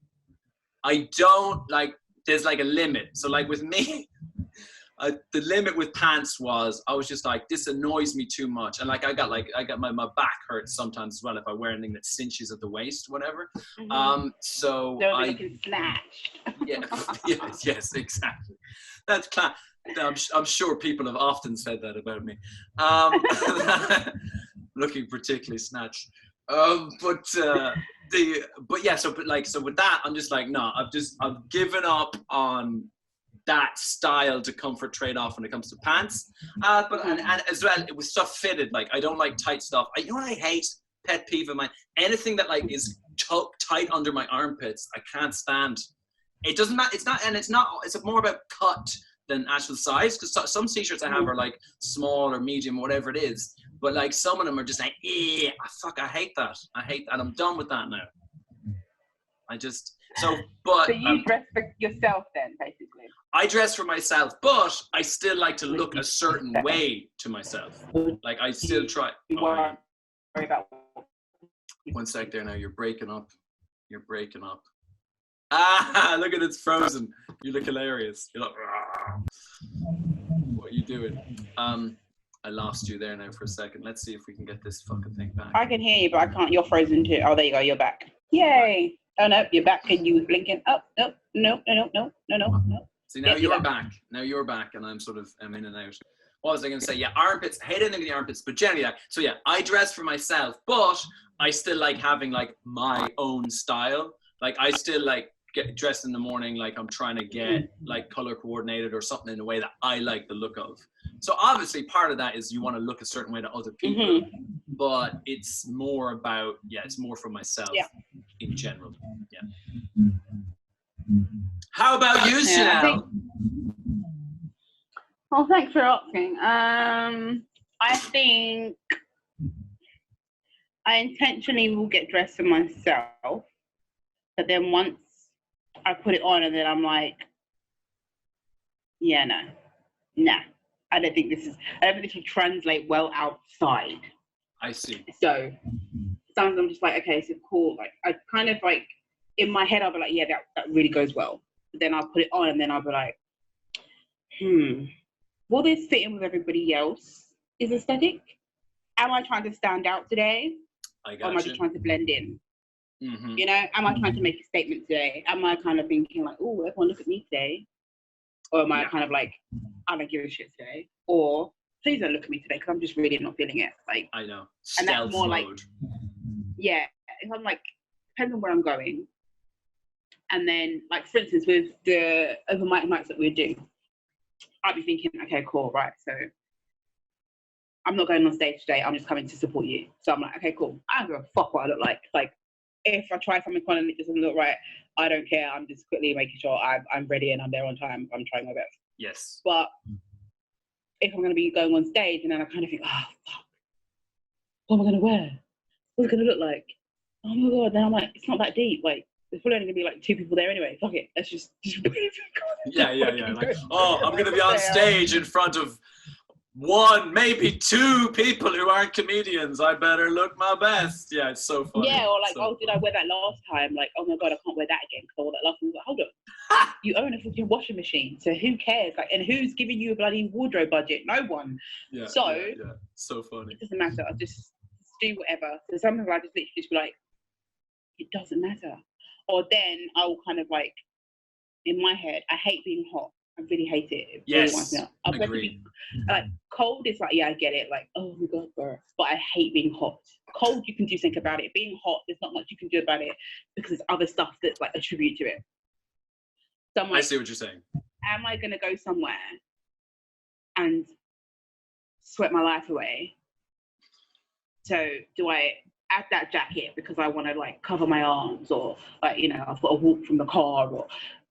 don't like. There's like a limit. So like with me. The limit with pants was I was just like, this annoys me too much, and like I got my back hurts sometimes as well if I wear anything that cinches at the waist, whatever. So I looking snatched. Yeah, yes, exactly. That's I'm sure people have often said that about me. Looking particularly snatched. But yeah. So with that, I'm just like, no, I've given up on that style to comfort trade-off when it comes to pants, but and as well it was stuff fitted. Like I don't like tight stuff. You know what I hate? Pet peeve of mine. Anything that like is tight under my armpits, I can't stand. It doesn't matter. It's more about cut than actual size. Because some t-shirts I have are like small or medium, or whatever it is. But like some of them are just like, I hate that. And I'm done with that now. So you dress for yourself then, basically. I dress for myself, but I still like to look a certain way to myself. Like I still try. Worry about. One sec there now. You're breaking up. Ah, look at it's frozen. You look hilarious. You're like, what are you doing? I lost you there now for a second. Let's see if we can get this fucking thing back. I can hear you, but I can't. You're frozen too. Oh, there you go. You're back. Yay. Oh, no, you're back and you blinking. Oh, no. See, now you're back. Now you're back and I'm in and out. What was I going to say? Yeah, armpits. I hate anything with the armpits, but generally, so yeah, I dress for myself, but I still like having like my own style. Like I still like get dressed in the morning like I'm trying to get like color coordinated or something in a way that I like the look of. So obviously part of that is you want to look a certain way to other people, but it's more about, it's more for myself in general. Yeah. How about you, Chanel? Well, thanks for asking. I think I intentionally will get dressed for myself. But then once I put it on and then I'm like, yeah, nah. I don't think this will translate well outside. I see. So sometimes I'm just like, okay, so cool. Like I kind of like, in my head, I'll be like, yeah, that really goes well. But then I'll put it on and then I'll be like, will this fit in with everybody else? Is aesthetic? Am I trying to stand out today? I got or am I just trying to blend in? Mm-hmm. You know, am I trying to make a statement today? Am I kind of thinking like, oh, everyone look at me today? Or am I kind of like, I don't give a shit today? Or please don't look at me today because I'm just really not feeling it. Like, I know. And that's more mode. like, yeah, if I'm like, depends on where I'm going. And then, like, for instance, with the open mic nights that we do, I'd be thinking, okay, cool, right, so I'm not going on stage today, I'm just coming to support you. So I'm like, okay, cool, I don't give a fuck what I look like. Like, if I try something fun and it doesn't look right, I don't care. I'm just quickly making sure I'm ready and I'm there on time. I'm trying my best. Yes. But if I'm going to be going on stage and then I kind of think, oh, fuck, what am I going to wear? What's it going to look like? Oh my God. Then I'm like, it's not that deep. Like, there's probably only going to be like 2 people there anyway. Fuck it. Let's just Yeah. Like, oh, I'm going to be on stage in front of 1, maybe 2 people who aren't comedians. I better look my best. Yeah, it's so funny. Yeah, or like, so oh, did I wear that last time? Like, oh my God, I can't wear that again because I wore that last time. Like, hold on. You own a fucking washing machine, so who cares? Like, and who's giving you a bloody wardrobe budget? No one. Yeah, so yeah. So funny. It doesn't matter. I just do whatever. So sometimes I just literally just be like, it doesn't matter. Or then I'll kind of like, in my head, I hate being hot. I really hate it. It yes, really winds me up. I'd rather agree. be, like, cold is like, yeah, I get it. Like, oh my God, bro. But I hate being hot. Cold, you can do something about it. Being hot, there's not much you can do about it because there's other stuff that's like attribute to it. So I'm like, I see what you're saying. am I going to go somewhere and sweat my life away? So do I add that jacket because I want to like cover my arms, or like, you know, I've got to walk from the car,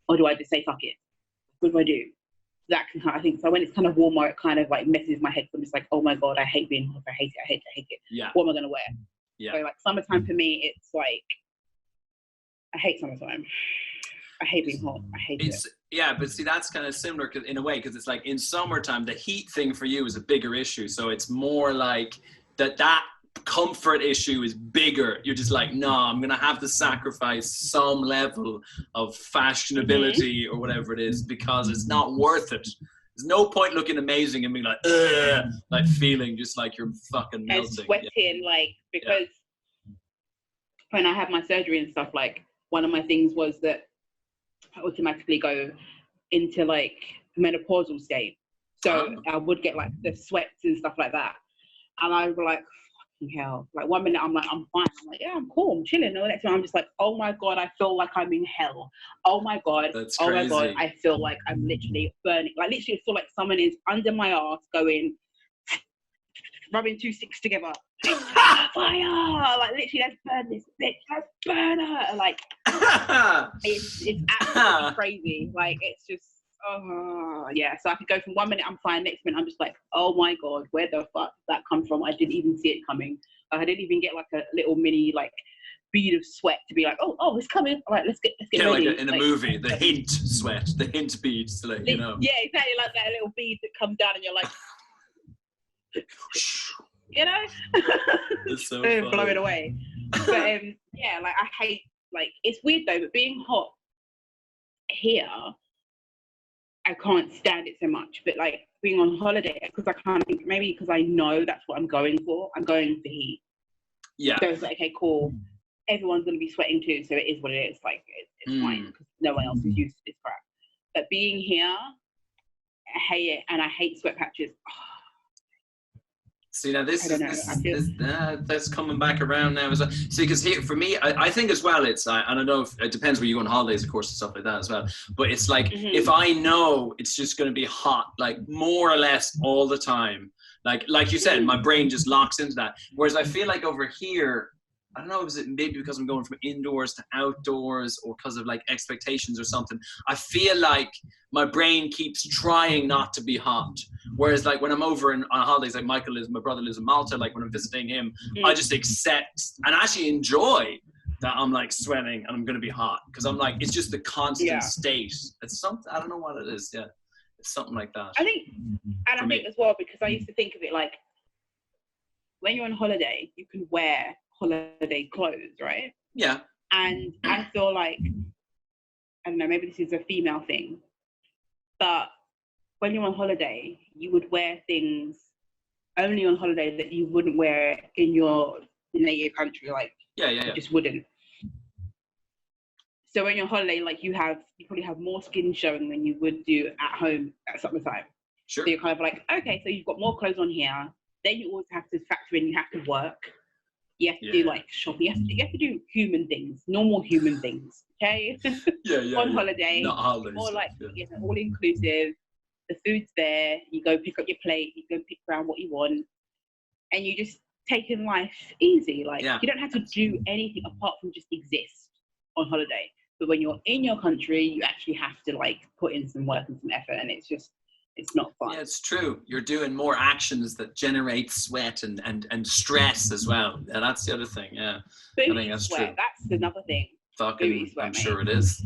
or do I just say fuck it? What do I do? That can kind of, I think, so when it's kind of warmer, it kind of like messes my head. So I'm just like, oh my God, I hate being hot. I hate it. Yeah. What am I going to wear? Yeah. So like summertime for me, it's like, I hate summertime. I hate being hot. I hate it. Yeah, but see, that's kind of similar in a way, because it's like in summertime, the heat thing for you is a bigger issue. So it's more like that comfort issue is bigger. You're just like, no, I'm going to have to sacrifice some level of fashionability or whatever it is, because it's not worth it. There's no point looking amazing and being like, ugh, like feeling just like you're fucking melting. And sweating, like, because when I had my surgery and stuff, like, one of my things was that I automatically go into like menopausal state. So I would get like the sweats and stuff like that. And I was like, fucking hell. Like 1 minute I'm like, I'm fine. I'm like, yeah, I'm cool, I'm chilling. And the next time I'm just like, oh my God, I feel like I'm in hell. Oh my God. That's oh crazy. my God, I feel like I'm literally burning. Like literally I feel like someone is under my ass going, rubbing 2 sticks together. Fire! Like literally, let's burn this bitch. Let's burn her. Like it's absolutely crazy. Like it's just yeah. So I could go from 1 minute I'm fine, next minute I'm just like, oh my God, where the fuck did that come from? I didn't even see it coming. I didn't even get like a little mini like bead of sweat to be like, oh, it's coming. All right, let's get ready. Like in a movie, the hint sweat, the hint beads, like, you know. Yeah, exactly, like that little bead that comes down and you're like. You know, it's so blow it away. But yeah, like I hate, like it's weird though, but being hot here, I can't stand it so much. But like being on holiday, because I kind of think maybe because I know that's what I'm going for. I'm going for heat. Yeah. So it's like, okay, cool. Everyone's gonna be sweating too, so it is what it is. Like it's fine because no one else is used to this crap. But being here, I hate it, and I hate sweat patches. See, now that's coming back around now as well. See, because here for me, I think as well, it's I don't know if it depends where you go on holidays, of course, and stuff like that as well. But it's like if I know it's just going to be hot, like more or less all the time, like you said, my brain just locks into that. Whereas I feel like over here, I don't know, is it maybe because I'm going from indoors to outdoors or because of like expectations or something. I feel like my brain keeps trying not to be hot. Whereas like when I'm over on holidays, like my brother lives in Malta, like when I'm visiting him, I just accept and actually enjoy that I'm like sweating and I'm gonna be hot because I'm like it's just the constant state. It's something I don't know what it is. Yeah, it's something like that. I think, and I think as well because I used to think of it like when you're on holiday, you can wear holiday clothes, right? Yeah. And I feel like I don't know, maybe this is a female thing, but when you're on holiday, you would wear things only on holiday that you wouldn't wear in your native country, like you just wouldn't. So when you're on holiday, like you probably have more skin showing than you would do at home at summertime. Sure. So you're kind of like, okay, so you've got more clothes on here. Then you always have to factor in you have to work. You have to do like shopping. You have to do human things, normal human things. Okay. On holiday, not holidays. Or like all inclusive. The food's there. You go pick up your plate. You go pick around what you want, and you just taking life easy. Like you don't have to do anything apart from just exist on holiday. But when you're in your country, you actually have to like put in some work and some effort, and it's not fun. Yeah, it's true. You're doing more actions that generate sweat and stress as well. Yeah, that's the other thing. Yeah, Booty I think that's sweat, true. That's another thing. Fucking, Sweat, I'm sure it is.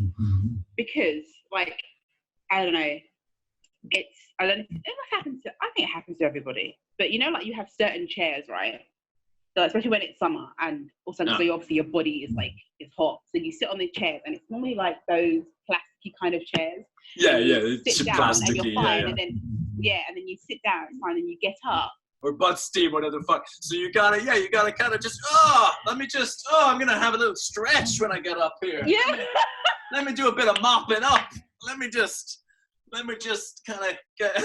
Because like I don't know. I think it happens to everybody. But you know, like you have certain chairs, right? So especially when it's summer and also so obviously your body is like it's hot. So you sit on the chairs and it's normally like those plasticky kind of chairs. Yeah, it's it's down plasticky. and you're fine, yeah. and then you sit down, it's fine, and you get up. Or butt steam, whatever the fuck. So you gotta kind of just, I'm gonna have a little stretch when I get up here. Yeah. Let me do a bit of mopping up. Let me just kind of get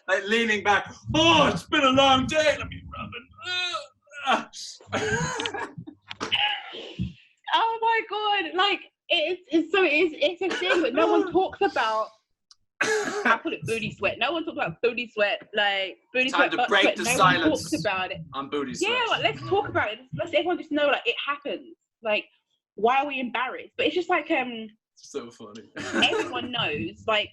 like leaning back. Oh, it's been a long day. Let me rub it. Oh my god! Like it's a thing, but no one talks about. I call it booty sweat. No one talks about booty sweat. Like booty Time sweat. to break sweat. the No silence. one talks about it. On booty sweat. Yeah, like let's talk about it. Let's everyone just know like it happens. Like why are we embarrassed? But it's just like so funny. Everyone knows. Like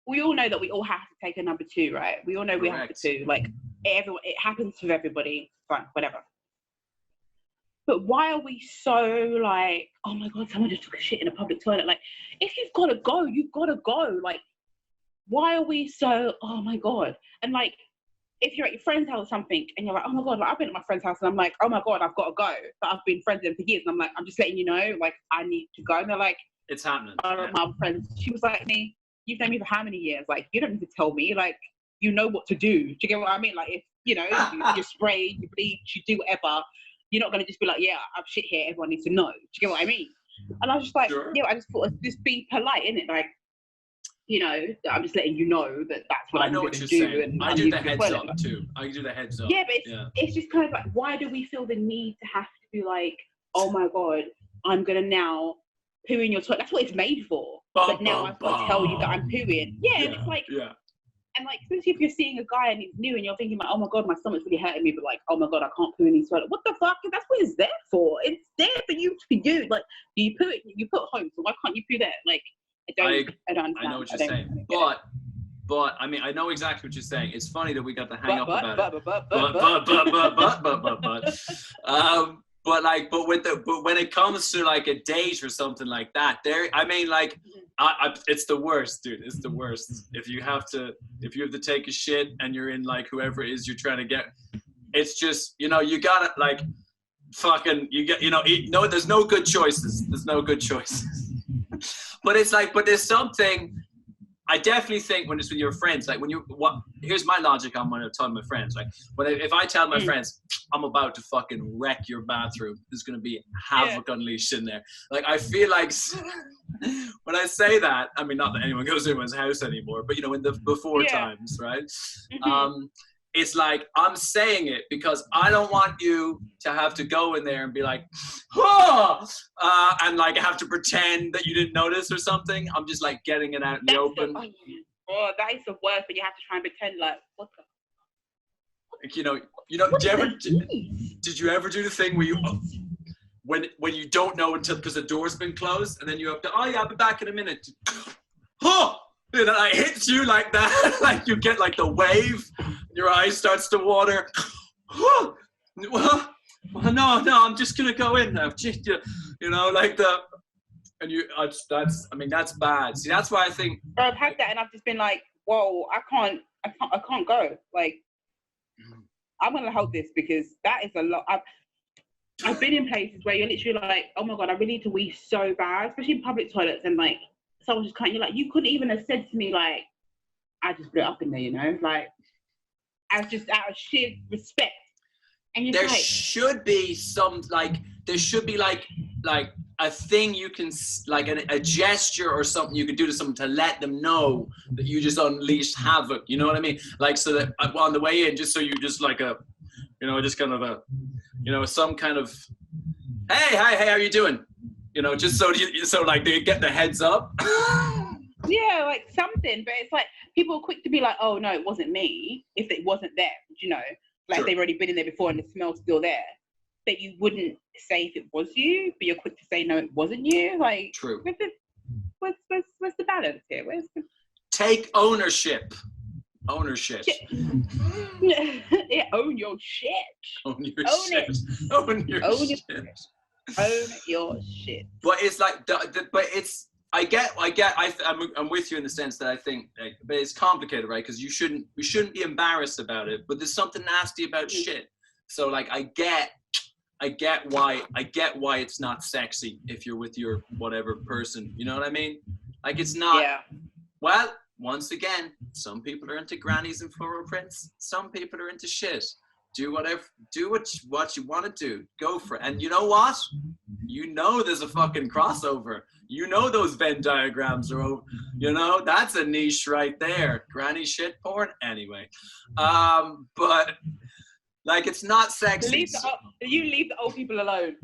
we all know that we all have to take a number 2, right? We all know we have to. Like everyone, it happens to everybody. Fine, whatever. But why are we so like, oh my god, someone just took a shit in a public toilet? Like, if you've got to go, you've got to go. Like, why are we so, oh my god? And like, if you're at your friend's house or something and you're like, oh my god, like I've been at my friend's house and I'm like, oh my god, I've got to go. But I've been friends with them for years and I'm like, I'm just letting you know, like I need to go. And they're like, it's happening. My friend, she was like, me, you've known me for how many years? Like, you don't need to tell me. Like, you know what to do. Do you get what I mean? Like, if you know, you spray, you bleach, you do whatever. You're not going to just be like, yeah, I've shit here. Everyone needs to know. Do you get what I mean? And I was just like, yeah, I just thought, just be polite, innit? Like, you know, I'm just letting you know that that's what I'm going to do. And I do the heads up too. I do the heads up. Yeah, but it's just kind of like, why do we feel the need to have to be like, oh my god, I'm going to now poo in your toilet? That's what it's made for. But now I've got to tell you that I'm pooing. Yeah, and it's like, and like, especially if you're seeing a guy and he's new and you're thinking like, oh my god, my stomach's really hurting me, but like, oh my god, I can't poo in his toilet. What the fuck? That's what it's there for. It's there for you to do. Like, you poo it, you put it home, so why can't you poo there? Like, I don't understand. I know what you're saying. But I mean, I know exactly what you're saying. It's funny that we got to hang up about it. But when it comes to like a date or something like that, it's the worst, dude. It's the worst. If you have to take a shit and you're in like whoever it is you're trying to get, it's just, you know, you gotta like fucking, there's no good choices. There's no good choices. But it's like, but there's something. I definitely think when it's with your friends, like here's my logic on when I tell my friends, like if I tell my friends, I'm about to fucking wreck your bathroom, there's going to be havoc unleashed in there. Like, I feel like when I say that, I mean, not that anyone goes to anyone's house anymore, but, you know, in the before times, right? It's like, I'm saying it because I don't want you to have to go in there and be like, and like have to pretend that you didn't notice or something. I'm just like getting it out in the open. That is the worst, but you have to try and pretend like, what the? Like, you know, did you ever do the thing where you, when you don't know until, because the door's been closed, and then you have to, oh yeah, I'll be back in a minute. And I hit you like that, like you get like the wave, your eyes starts to water. well, no, I'm just gonna go in now. You know, like the, and that's bad. See, that's why I think I've had that, and I've just been like, whoa, I can't go. Like, I'm gonna hold this because that is a lot. I've been in places where you're literally like, oh my god, I really need to wee so bad, especially in public toilets, and like someone just can't. You're like, you couldn't even have said to me like, I just blew up in there, you know, like, as just out of sheer respect. And there should be some like a thing you can like a gesture or something you can do to someone to let them know that you just unleashed havoc. You know what I mean? Like so that on the way in, just so you just like a, you know, just kind of a, you know, some kind of, hey, hi, how are you doing? You know, just so like they get the heads up. Yeah, like something, but it's like people are quick to be like, oh no, it wasn't me if it wasn't them, you know, like Sure. they've already been in there before and the smell's still there. But you wouldn't say if it was you, but you're quick to say no, it wasn't you. Like, True. What's the balance here? Take ownership. Yeah, own your shit. Own your Own shit. it. Own your Own shit. Own your shit. But it's like, but it's. I'm with you in the sense that I think, like, but it's complicated, right? Because we shouldn't be embarrassed about it. But there's something nasty about shit. So like, I get why it's not sexy if you're with your whatever person. You know what I mean? Like it's not. Yeah. Well, once again, some people are into grannies and floral prints. Some people are into shit. Do what you want to do. Go for it. And you know what? You know there's a fucking crossover. You know those Venn diagrams are over. You know, that's a niche right there. Granny shit porn. Anyway. But like it's not sexy. You leave the old people alone.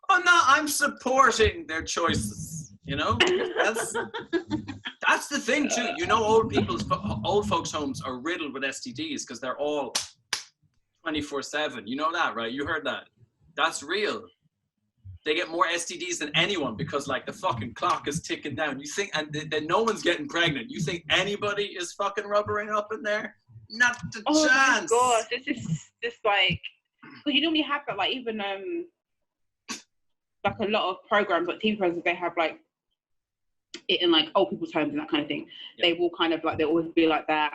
Oh no, I'm supporting their choices. You know? That's the thing too. You know, old folks' homes are riddled with STDs because they're all 24/7. You know that, right? You heard that. That's real. They get more STDs than anyone because like the fucking clock is ticking down. You think, and then no one's getting pregnant. You think anybody is fucking rubbering up in there? Not a chance. Oh my gosh, it's just like, because you normally have that, like even like a lot of programs, like TV programs, they have like it in like old people's homes and that kind of thing. Yeah. They will kind of like, they always be like that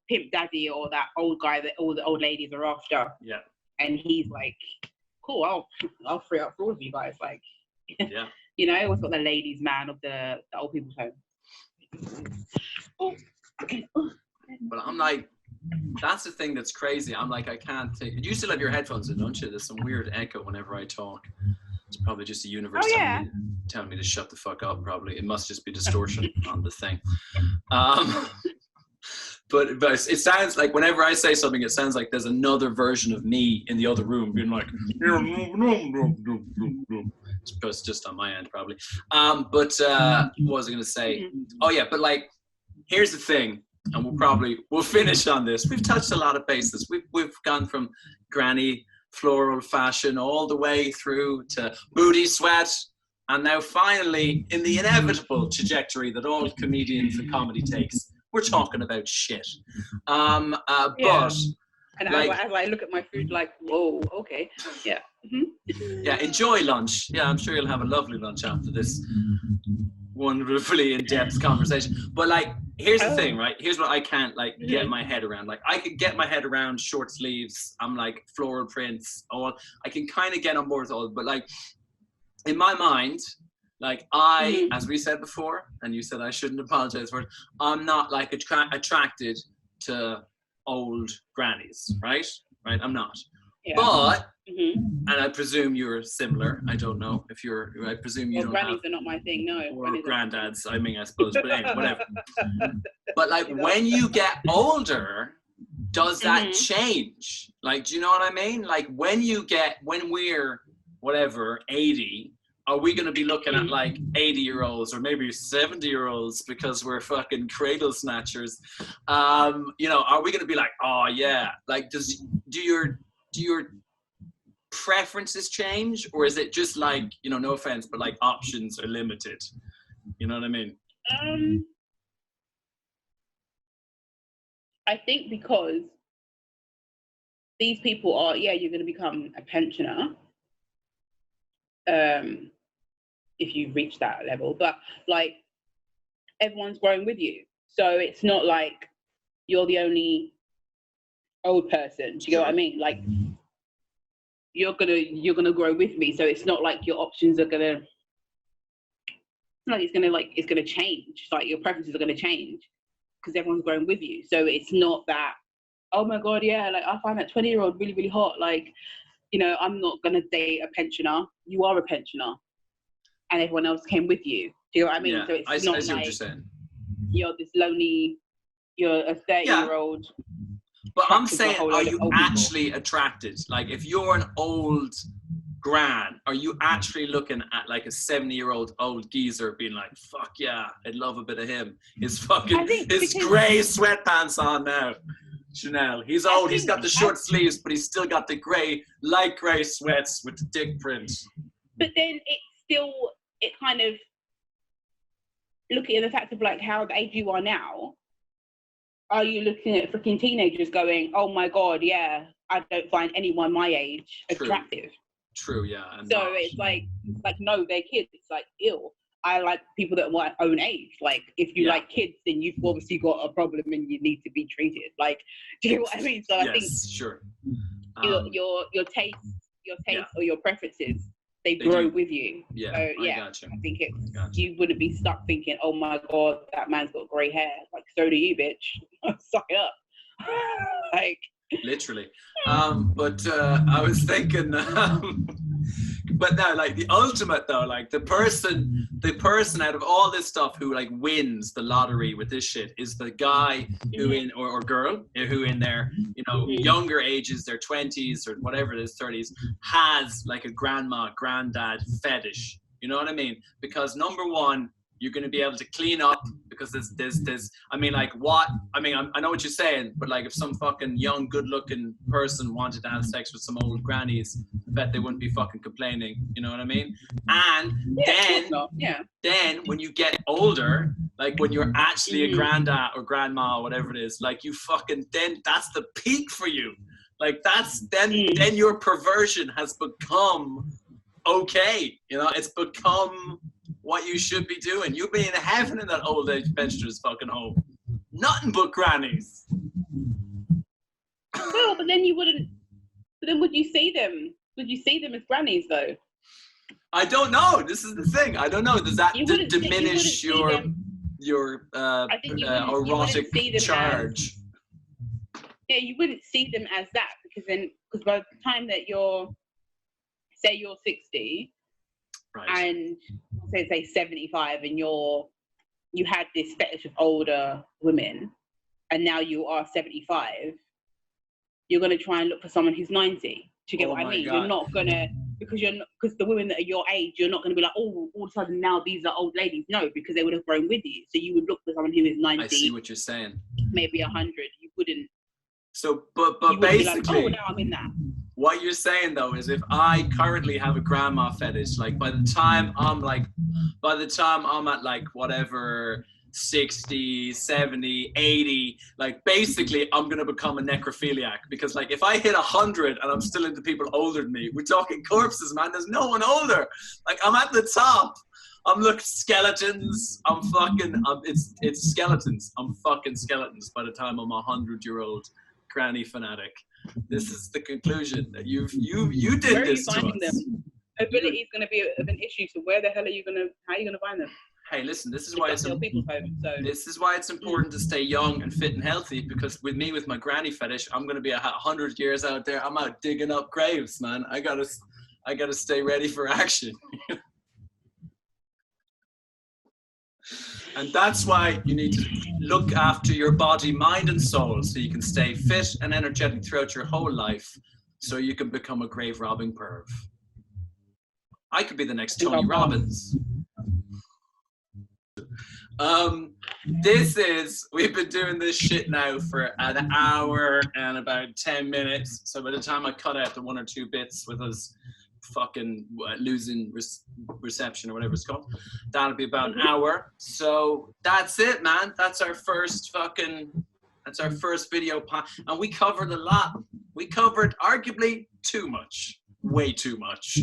pimp daddy or that old guy that all the old ladies are after. Yeah. And he's like, cool, I'll free up for all of you guys. Like, yeah. You know, what's got the ladies' man of the old people's home. Oh, okay. Oh. But I'm like, that's the thing that's crazy. I'm like, I can't take it. You still have your headphones in, don't you? There's some weird echo whenever I talk. It's probably just the universe telling me to shut the fuck up, probably. It must just be distortion on the thing. But it sounds like whenever I say something, it sounds like there's another version of me in the other room being like, it's just on my end, probably. But what was I going to say? Oh, yeah, but like, here's the thing, and we'll finish on this. We've touched a lot of bases. We've gone from granny floral fashion all the way through to booty sweat, and now finally, in the inevitable trajectory that all comedians and comedy takes, we're talking about shit. But and like, as I look at my food, like, whoa, okay, yeah. Yeah, enjoy lunch. Yeah, I'm sure you'll have a lovely lunch after this wonderfully in-depth conversation. But like, here's the thing, right? Here's what I can't like get my head around. Like, I could get my head around short sleeves. I'm like floral prints. I can kind of get on board with all, but like in my mind, like as we said before, and you said I shouldn't apologize for it, I'm not like attracted to old grannies, right? Right? I'm not. Yeah. But, and I presume you're similar. I don't know if I presume you don't grannies are not my thing, no. Or granddads, I mean, I suppose, but anyway, whatever. But like when you get older, does that change? Like, do you know what I mean? Like when we're, whatever, 80, are we going to be looking at like 80-year-olds or maybe 70-year-olds because we're fucking cradle snatchers? You know, are we going to be like, oh yeah, like do your preferences change, or is it just like, you know, no offense, but like options are limited? You know what I mean? I think because these people are, yeah, you're going to become a pensioner if you reach that level, but like everyone's growing with you. So it's not like you're the only old person. Do you get what I mean? Like you're gonna grow with me. So it's not like your options are gonna, it's gonna change. Like your preferences are gonna change because everyone's growing with you. So it's not that, oh my God, yeah, like I find that 20-year-old really, really hot. Like, you know, I'm not gonna date a pensioner. You are a pensioner, and everyone else came with you. Do you know what I mean? Yeah, so it's I not see what like you're saying. you're this lonely, you're a 30-year-old. But I'm saying, are you actually attracted? Like, if you're an old gran, are you actually looking at like a 70-year-old old geezer being like, fuck yeah, I'd love a bit of him. His grey sweatpants on now. Chanel. He's old, he's got the short sleeves, but he's still got the light grey sweats with the dick print. But then it kind of, looking at the fact of like how the age you are now, are you looking at freaking teenagers going, oh my God, yeah, I don't find anyone my age attractive. True, yeah. So it's like, no, they're kids. It's like, ew. I like people that are my own age. Like, if you like kids, then you've obviously got a problem and you need to be treated. Like, do you know what I mean? So I think sure. Your taste or your preferences, they grow with you. Yeah, so, I gotcha. I think you wouldn't be stuck thinking, oh my God, that man's got grey hair. Like, so do you, bitch. Suck it up. Like, literally. But I was thinking, but no, like the ultimate though, like the person out of all this stuff who like wins the lottery with this shit is the guy who or girl who in their, you know, younger ages, their 20s or whatever it is, 30s, has like a grandma, granddad fetish. You know what I mean? Because number one, you're going to be able to clean up because there's I mean, like what, I mean, I know what you're saying, but like if some fucking young, good looking person wanted to have sex with some old grannies, I bet they wouldn't be fucking complaining. You know what I mean? And then when you get older, like when you're actually a granddad or grandma or whatever it is, like you fucking, then that's the peak for you. Like that's, then your perversion has become okay. You know, it's become what you should be doing. You'll be in heaven in that old age pensioner's fucking home. Nothing but grannies. Well, but then you wouldn't. But then would you see them? Would you see them as grannies though? I don't know. This is the thing. I don't know. Does that diminish your erotic charge? Yeah, you wouldn't see them as that because by the time that you're 60. Right. And say 75, and you had this fetish of older women, and now you are 75. You're gonna try and look for someone who's 90. Do you get what I mean? God. You're not gonna because the women that are your age, you're not gonna be like, oh, all of a sudden now these are old ladies. No, because they would have grown with you. So you would look for someone who is 90. I see what you're saying. Maybe 100. You wouldn't. So, but basically, like, oh, now I'm in that. What you're saying though is if I currently have a grandma fetish, like by the time I'm at like whatever 60, 70, 80, like basically I'm gonna become a necrophiliac because like if I hit 100 and I'm still into people older than me, we're talking corpses, man. There's no one older. Like I'm at the top. I'm looking skeletons. It's skeletons. I'm fucking skeletons by the time I'm 100-year-old granny fanatic. This is the conclusion that you did. Where this are you finding to us. them? Ability is going to be an issue. So where the hell how are you going to find them? Hey, listen. This is why it's important to stay young and fit and healthy. Because with my granny fetish, I'm going to be 100 years out there. I'm out digging up graves, man. I gotta stay ready for action. And that's why you need to look after your body, mind, and soul so you can stay fit and energetic throughout your whole life so you can become a grave robbing perv. I could be the next Tony Robbins. We've been doing this shit now for an hour and about 10 minutes. So by the time I cut out the one or two bits with us fucking losing reception or whatever it's called, that'll be about an hour. So that's it, man. That's our first video and we covered a lot. We covered arguably too much. Way too much.